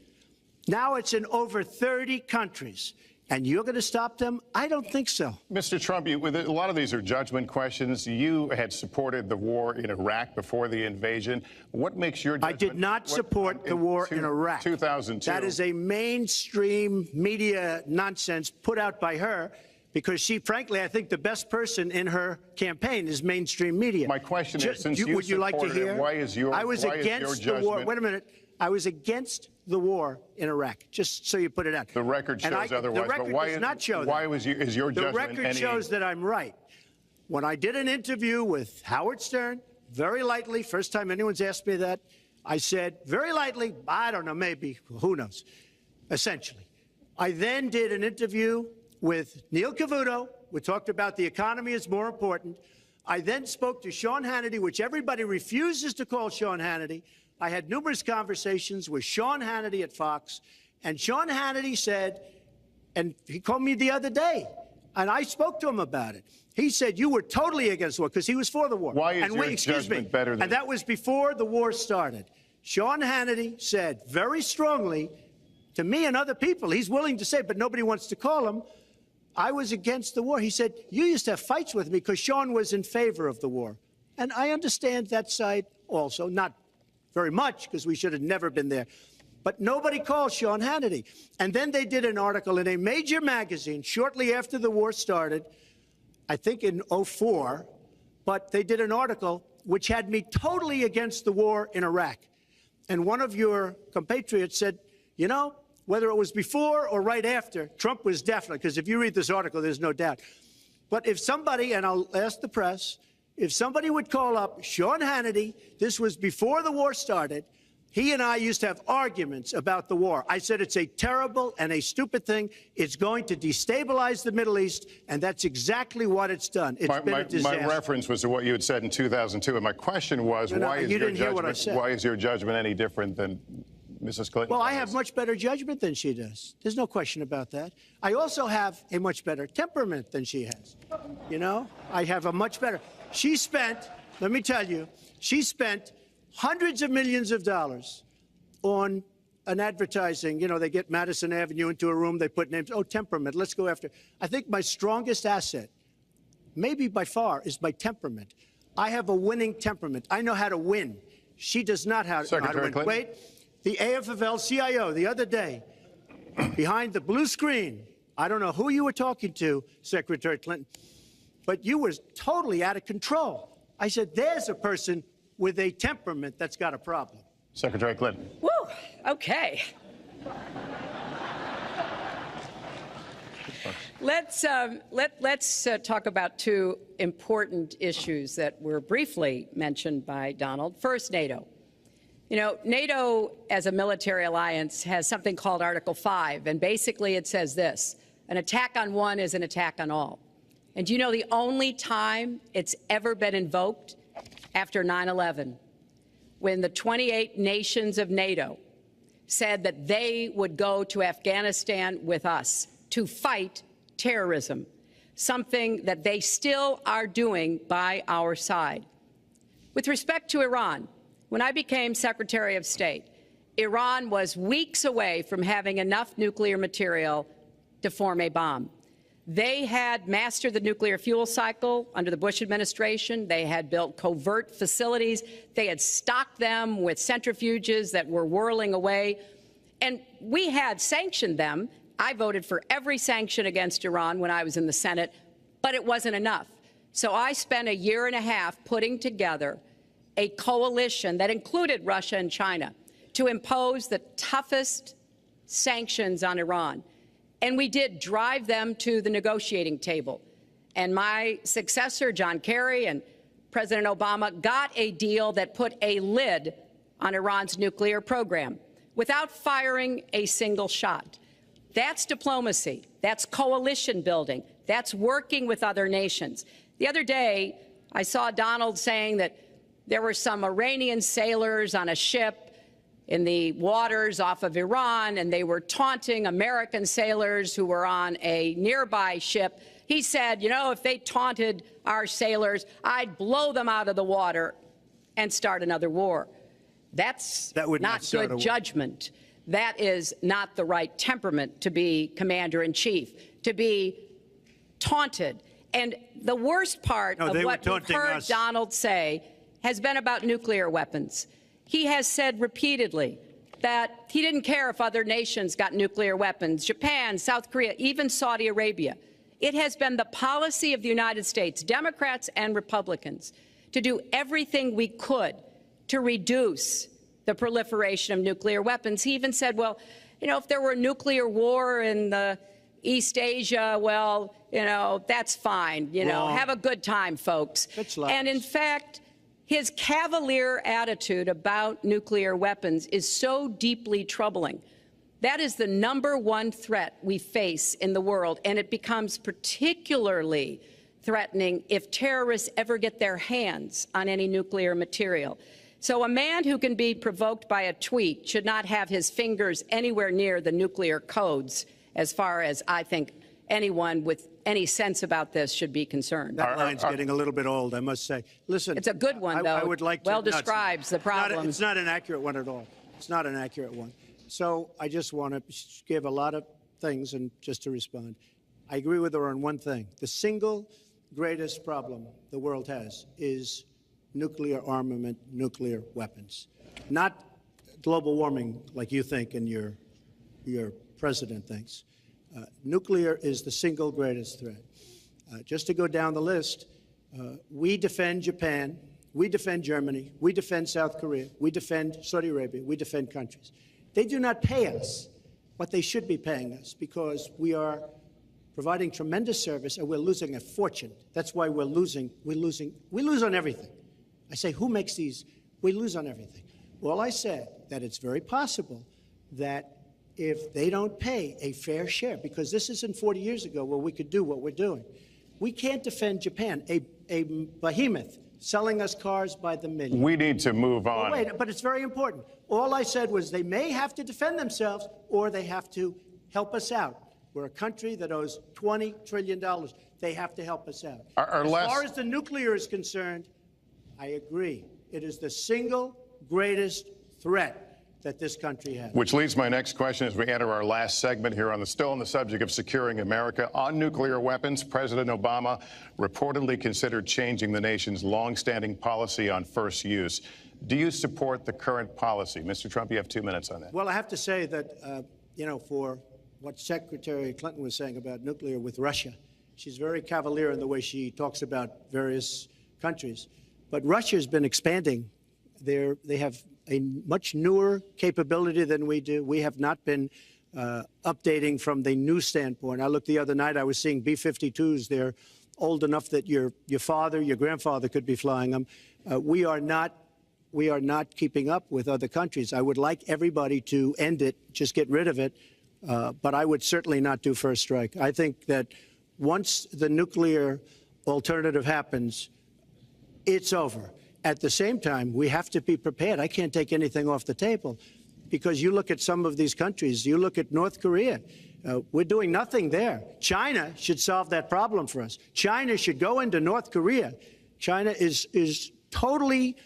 Now it's in over 30 countries. And you're going to stop them? I don't think so. Mr. Trump, a lot of these are judgment questions. You had supported the war in Iraq before the invasion. What makes your judgment? I did not support the war in Iraq. 2002. That is a mainstream media nonsense put out by her because she, frankly, I think the best person in her campaign is mainstream media. My question is, since you would you like to hear? Why is your I was against the war. Wait a minute. I was against the war in Iraq, just so you put it out. The record shows otherwise. The record does not show that. Why is your judgment? The record shows that I'm right. When I did an interview with Howard Stern, very lightly, first time anyone's asked me that, I said, very lightly, I don't know, maybe, who knows, essentially. I then did an interview with Neil Cavuto. We talked about the economy is more important. I then spoke to Sean Hannity, which everybody refuses to call Sean Hannity. I had numerous conversations with Sean Hannity at Fox, and Sean Hannity said, and he called me the other day, and I spoke to him about it. He said, you were totally against the war, because he was for the war. Why is your judgment better than... And that was before the war started. Sean Hannity said very strongly to me and other people, he's willing to say, but nobody wants to call him, I was against the war. He said, you used to have fights with me because Sean was in favor of the war. And I understand that side also, not very much, because we should have never been there. But nobody called Sean Hannity. And then they did an article in a major magazine shortly after the war started, I think in 2004, but they did an article which had me totally against the war in Iraq. And one of your compatriots said, you know, whether it was before or right after, Trump was definitely, because if you read this article, there's no doubt. But if somebody, and I'll ask the press, if somebody would call up Sean Hannity, this was before the war started, he and I used to have arguments about the war. I said it's a terrible and a stupid thing. It's going to destabilize the Middle East, and that's exactly what it's done. It's been a disaster. My reference was to what you had said in 2002, and my question was, why is your judgment any different than Mrs. Clinton? Well, I have much better judgment than she does. There's no question about that. I also have a much better temperament than she has. You know, I have a much better... She spent, let me tell you, she spent hundreds of millions of dollars on an advertising. You know, they get Madison Avenue into a room, they put names. Oh, temperament, let's go after. I think my strongest asset, maybe by far, is my temperament. I have a winning temperament. I know how to win. She does not know how to win. Clinton. Wait, the AFL-CIO the other day, behind the blue screen, I don't know who you were talking to, Secretary Clinton, but you were totally out of control. I said, there's a person with a temperament that's got a problem. Secretary Clinton. Woo, okay. Let's talk about two important issues that were briefly mentioned by Donald. First, NATO. You know, NATO as a military alliance has something called Article 5, and basically it says this: an attack on one is an attack on all. And do you know the only time it's ever been invoked? After 9/11, when the 28 nations of NATO said that they would go to Afghanistan with us to fight terrorism, something that they still are doing by our side. With respect to Iran, when I became Secretary of State, Iran was weeks away from having enough nuclear material to form a bomb. They had mastered the nuclear fuel cycle under the Bush administration. They had built covert facilities. They had stocked them with centrifuges that were whirling away. And we had sanctioned them. I voted for every sanction against Iran when I was in the Senate, but it wasn't enough. So I spent a year and a half putting together a coalition that included Russia and China to impose the toughest sanctions on Iran. And we did drive them to the negotiating table. And my successor, John Kerry, and President Obama got a deal that put a lid on Iran's nuclear program without firing a single shot. That's diplomacy. That's coalition building. That's working with other nations. The other day, I saw Donald saying that there were some Iranian sailors on a ship in the waters off of Iran, and they were taunting American sailors who were on a nearby ship. He said, you know, if they taunted our sailors, I'd blow them out of the water and start another war. That's not good judgment. That is not the right temperament to be commander-in-chief, to be taunted. And the worst part of what we've heard Donald say has been about nuclear weapons. He has said repeatedly that he didn't care if other nations got nuclear weapons, Japan, South Korea, even Saudi Arabia. It has been the policy of the United States, Democrats and Republicans, to do everything we could to reduce the proliferation of nuclear weapons. He even said, well, you know, if there were a nuclear war in the East Asia, well, you know, that's fine. You know, have a good time, folks. And in fact, his cavalier attitude about nuclear weapons is so deeply troubling. That is the #1 threat we face in the world, and it becomes particularly threatening if terrorists ever get their hands on any nuclear material. So a man who can be provoked by a tweet should not have his fingers anywhere near the nuclear codes, as far as I think anyone with any sense about this should be concerned. That line's getting a little bit old, I must say. Listen, it's a good one, though. I would like to, well describes the problem. It's not an accurate one at all. It's not an accurate one. So I just want to give a lot of things, and just to respond, I agree with her on one thing. The single greatest problem the world has is nuclear armament, nuclear weapons, not global warming like you think and your president thinks. Nuclear is the single greatest threat. Just to go down the list, we defend Japan, we defend Germany, we defend South Korea, we defend Saudi Arabia, we defend countries. They do not pay us what they should be paying us because we are providing tremendous service and we're losing a fortune. That's why we're losing. We lose on everything. I say, who makes these? We lose on everything. Well, I said that it's very possible that if they don't pay a fair share, because this isn't 40 years ago where we could do what we're doing. We can't defend Japan, a behemoth selling us cars by the million. We need to move on. Well, wait, but it's very important. All I said was they may have to defend themselves or they have to help us out. We're a country that owes $20 trillion. They have to help us out. As far as the nuclear is concerned, I agree. It is the single greatest threat that this country has. Which leads my next question as we enter our last segment here still on the subject of securing America. On nuclear weapons, President Obama reportedly considered changing the nation's longstanding policy on first use. Do you support the current policy? Mr. Trump, you have 2 minutes on that. Well, I have to say that, for what Secretary Clinton was saying about nuclear with Russia, she's very cavalier in the way she talks about various countries. But Russia has been expanding. They have a much newer capability than we do. We have not been updating from the new standpoint. I looked the other night, I was seeing B-52s. They're old enough that your father, your grandfather could be flying them. We are not keeping up with other countries. I would like everybody to end it, just get rid of it, but I would certainly not do first strike. I think that once the nuclear alternative happens, it's over. At the same time, we have to be prepared. I can't take anything off the table because you look at some of these countries, you look at North Korea, we're doing nothing there. China should solve that problem for us. China should go into North Korea. China is totally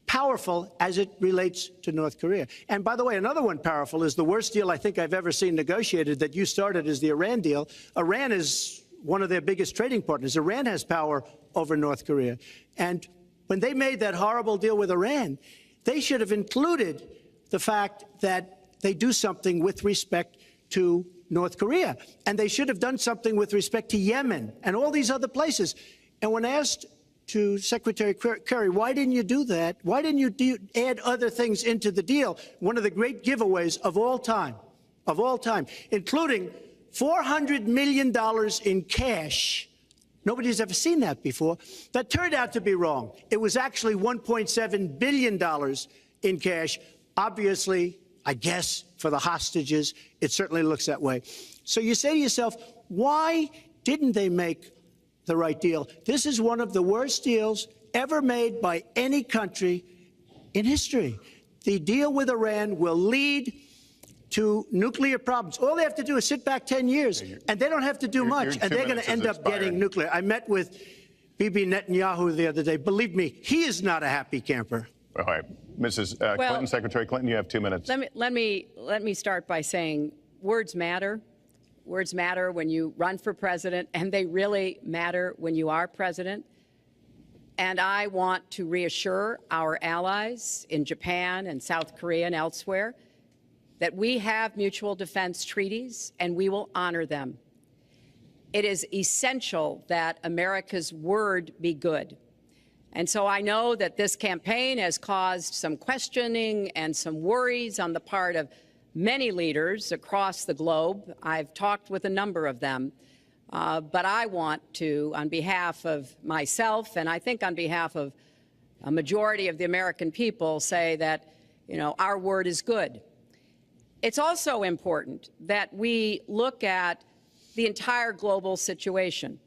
powerful as it relates to North Korea. And by the way, another one powerful is the worst deal I think I've ever seen negotiated that you started is the Iran deal. Iran is one of their biggest trading partners. Iran has power over North Korea. And when they made that horrible deal with Iran, they should have included the fact that they do something with respect to North Korea. And they should have done something with respect to Yemen and all these other places. And when asked to Secretary Kerry, why didn't you do that? Why didn't you add other things into the deal? One of the great giveaways of all time, including $400 million in cash. Nobody's ever seen that before. That turned out to be wrong. It was actually $1.7 billion in cash. Obviously, I guess, for the hostages, it certainly looks that way. So you say to yourself, why didn't they make the right deal? This is one of the worst deals ever made by any country in history. The deal with Iran will lead to nuclear problems. All they have to do is sit back 10 years, and they don't have to do much, and they're going to end up getting nuclear. I met with Bibi Netanyahu the other day. Believe me, he is not a happy camper. All right, Mrs. Clinton, Secretary Clinton, you have 2 minutes. Let me start by saying words matter. Words matter when you run for president, and they really matter when you are president. And I want to reassure our allies in Japan and South Korea and elsewhere that we have mutual defense treaties and we will honor them. It is essential that America's word be good. And so I know that this campaign has caused some questioning and some worries on the part of many leaders across the globe. I've talked with a number of them. But I want to, on behalf of myself and I think on behalf of a majority of the American people, say that, our word is good. It's also important that we look at the entire global situation.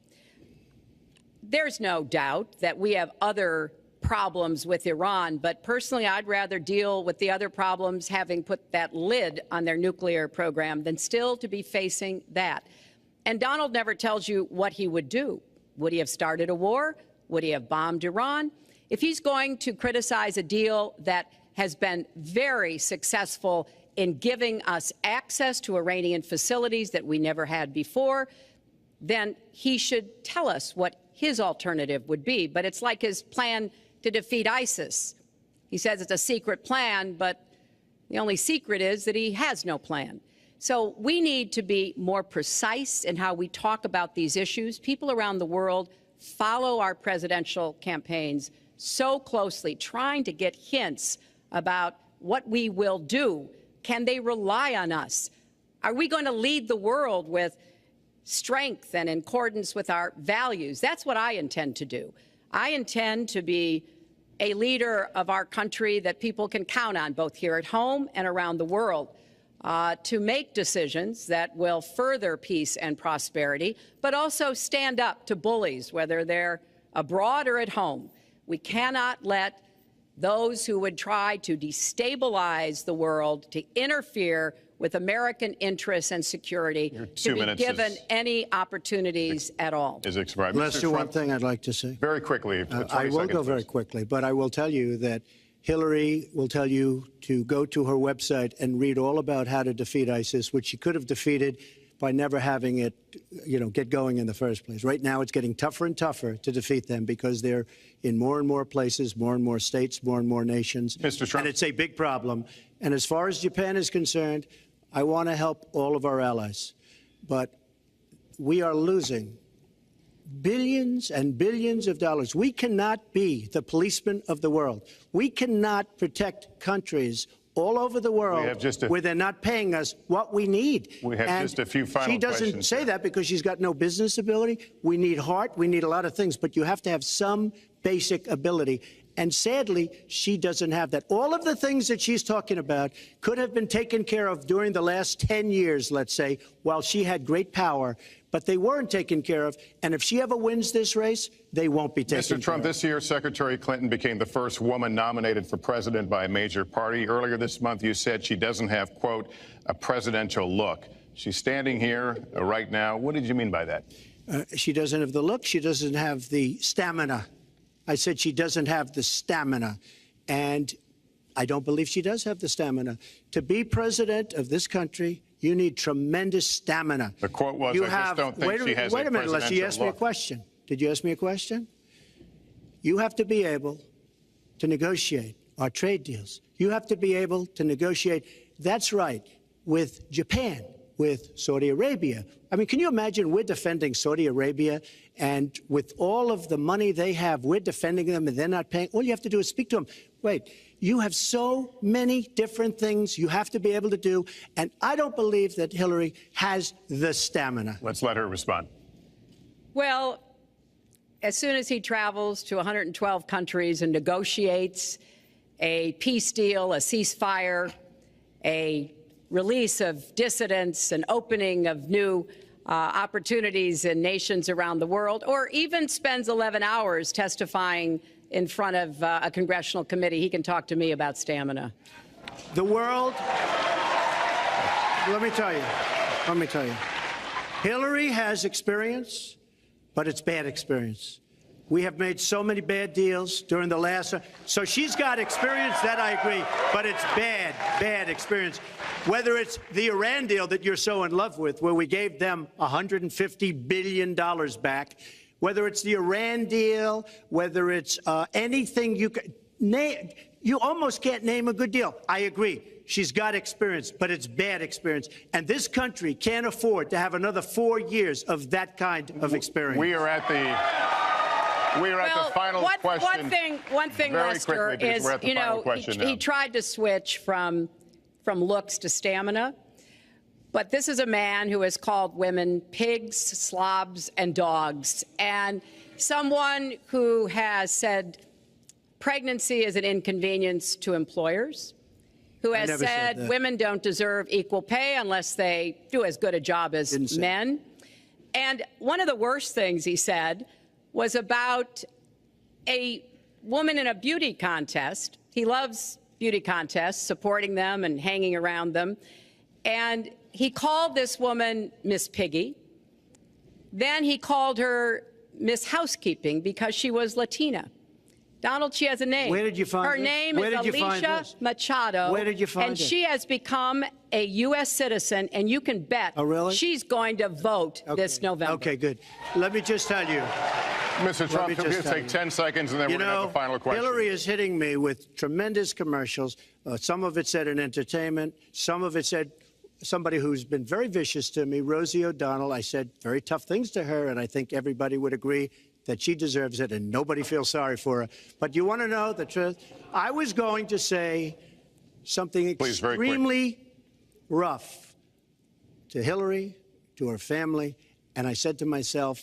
There's no doubt that we have other problems with Iran, but personally, I'd rather deal with the other problems having put that lid on their nuclear program than still to be facing that. And Donald never tells you what he would do. Would he have started a war? Would he have bombed Iran? If he's going to criticize a deal that has been very successful in giving us access to Iranian facilities that we never had before, then he should tell us what his alternative would be. But it's like his plan to defeat ISIS. He says it's a secret plan, but the only secret is that he has no plan. So we need to be more precise in how we talk about these issues. People around the world follow our presidential campaigns so closely, trying to get hints about what we will do. Can they rely on us? Are we going to lead the world with strength and in accordance with our values? That's what I intend to do. I intend to be a leader of our country that people can count on, both here at home and around the world, to make decisions that will further peace and prosperity, but also stand up to bullies, whether they're abroad or at home. We cannot let those who would try to destabilize the world, to interfere with American interests and security, to be given any opportunities at all. Is expired. Lester, one thing I'd like to say. Very quickly. I will go very quickly, but I will tell you that Hillary will tell you to go to her website and read all about how to defeat ISIS, which she could have defeated by never having it, get going in the first place. Right now, it's getting tougher and tougher to defeat them because they're in more and more places, more and more states, more and more nations. Mr. Trump. And it's a big problem. And as far as Japan is concerned, I want to help all of our allies. But we are losing billions and billions of dollars. We cannot be the policeman of the world. We cannot protect countries all over the world where they're not paying us what we need. We have just a few final questions. She doesn't say that because she's got no business ability. We need heart. We need a lot of things. But you have to have some basic ability. And sadly, she doesn't have that. All of the things that she's talking about could have been taken care of during the last 10 years, let's say, while she had great power. But they weren't taken care of. And if she ever wins this race, they won't be taken care of. Mr. Trump, this year, Secretary Clinton became the first woman nominated for president by a major party. Earlier this month, you said she doesn't have, quote, a presidential look. She's standing here right now. What did you mean by that? She doesn't have the look. She doesn't have the stamina. I said she doesn't have the stamina. And I don't believe she does have the stamina. To be president of this country, you need tremendous stamina. The quote was, I just don't think she has a presidential look. Wait a minute, Leslie, you asked me a question. Did you ask me a question? You have to be able to negotiate our trade deals. You have to be able to negotiate, that's right, with Japan, with Saudi Arabia. I mean, can you imagine we're defending Saudi Arabia, and with all of the money they have, we're defending them and they're not paying? All you have to do is speak to them. Wait, you have so many different things you have to be able to do, and I don't believe that Hillary has the stamina. Let's let her respond. Well, as soon as he travels to 112 countries and negotiates a peace deal, a ceasefire, a release of dissidents, an opening of new opportunities in nations around the world, or even spends 11 hours testifying in front of a congressional committee, he can talk to me about stamina. The world, let me tell you, Hillary has experience, but it's bad experience. We have made so many bad deals during the last, so she's got experience, that I agree, but it's bad experience. Whether it's the Iran deal that you're so in love with, where we gave them $150 billion back, whether it's the Iran deal, whether it's anything you can name, you almost can't name a good deal. I agree. She's got experience, but it's bad experience. And this country can't afford to have another 4 years of that kind of experience. We are at the final question. One thing, Lester, is, you know, he tried to switch from looks to stamina. But this is a man who has called women pigs, slobs, and dogs, and someone who has said pregnancy is an inconvenience to employers, who has said women don't deserve equal pay unless they do as good a job as men. And one of the worst things he said was about a woman in a beauty contest. He loves beauty contests, supporting them and hanging around them. And he called this woman Miss Piggy. Then he called her Miss Housekeeping because she was Latina. Donald, she has a name. Where did you find her this? name is Alicia Machado. Where did you find and it? she has become a U.S. citizen, and you can bet she's going to vote this November. Okay, good. Let me just tell you. Mr. Trump, can we just take 10 seconds, and then we're going to have the final question. Hillary is hitting me with tremendous commercials. Some of it said in entertainment. Some of it said somebody who's been very vicious to me, Rosie O'Donnell. I said very tough things to her, and I think everybody would agree that she deserves it, and nobody feels sorry for her. But you want to know the truth? I was going to say something extremely rough to Hillary, to her family, and I said to myself,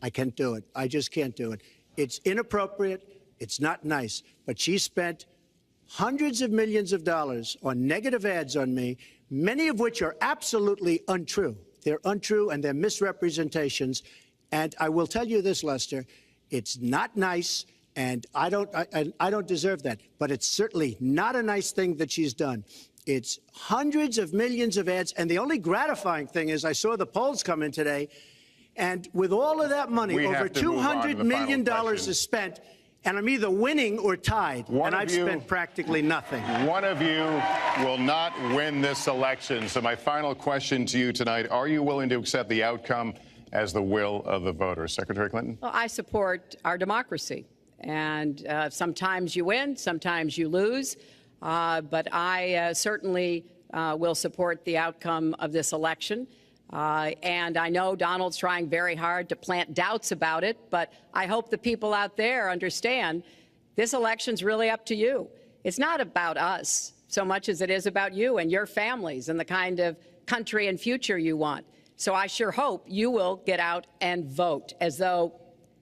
I can't do it. I just can't do it. It's inappropriate. It's not nice. But she spent hundreds of millions of dollars on negative ads on me, many of which are absolutely untrue. They're untrue and they're misrepresentations. And I will tell you this, Lester, it's not nice, and I don't deserve that. But it's certainly not a nice thing that she's done. It's hundreds of millions of ads, and the only gratifying thing is I saw the polls come in today, and with all of that money, over $200 million is spent, and I'm either winning or tied, and I've spent practically nothing. One of you will not win this election. So my final question to you tonight, are you willing to accept the outcome as the will of the voters? Secretary Clinton? Well, I support our democracy. And sometimes you win, sometimes you lose. But I certainly will support the outcome of this election. And I know Donald's trying very hard to plant doubts about it, but I hope the people out there understand this election's really up to you. It's not about us so much as it is about you and your families and the kind of country and future you want. So I sure hope you will get out and vote as though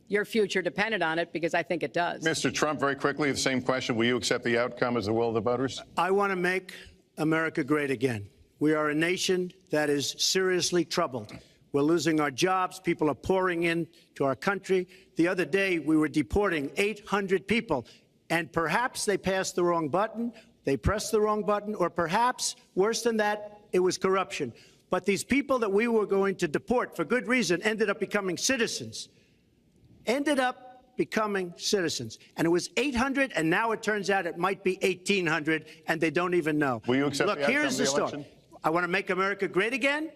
your future depended on it, because I think it does. Mr. Trump, very quickly, the same question. Will you accept the outcome as the will of the voters? I want to make America great again. We are a nation that is seriously troubled. We're losing our jobs. People are pouring into our country. The other day, we were deporting 800 people, and perhaps they passed the wrong button, they pressed the wrong button, or perhaps, worse than that, it was corruption. But these people that we were going to deport for good reason ended up becoming citizens. And it was 800, and now it turns out it might be 1,800, and they don't even know. Will you accept Look, the outcome here's of the the story. election? I want to make America great again.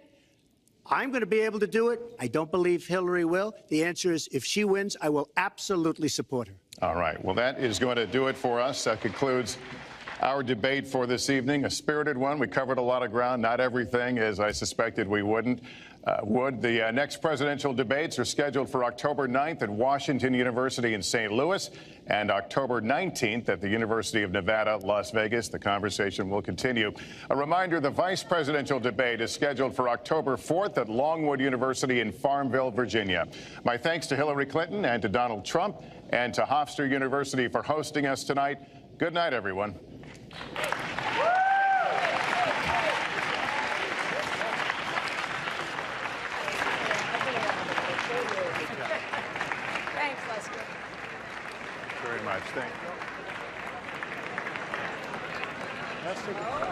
I'm going to be able to do it. I don't believe Hillary will. The answer is, if she wins, I will absolutely support her. All right. Well, that is going to do it for us. That concludes our debate for this evening. A spirited one. We covered a lot of ground. Not everything, as I suspected we would. The next presidential debates are scheduled for October 9th at Washington University in St. Louis and October 19th at the University of Nevada, Las Vegas. The conversation will continue. A reminder, the vice presidential debate is scheduled for October 4th at Longwood University in Farmville, Virginia. My thanks to Hillary Clinton and to Donald Trump and to Hofstra University for hosting us tonight. Good night, everyone. Thanks, Lester. Very much. Thank you.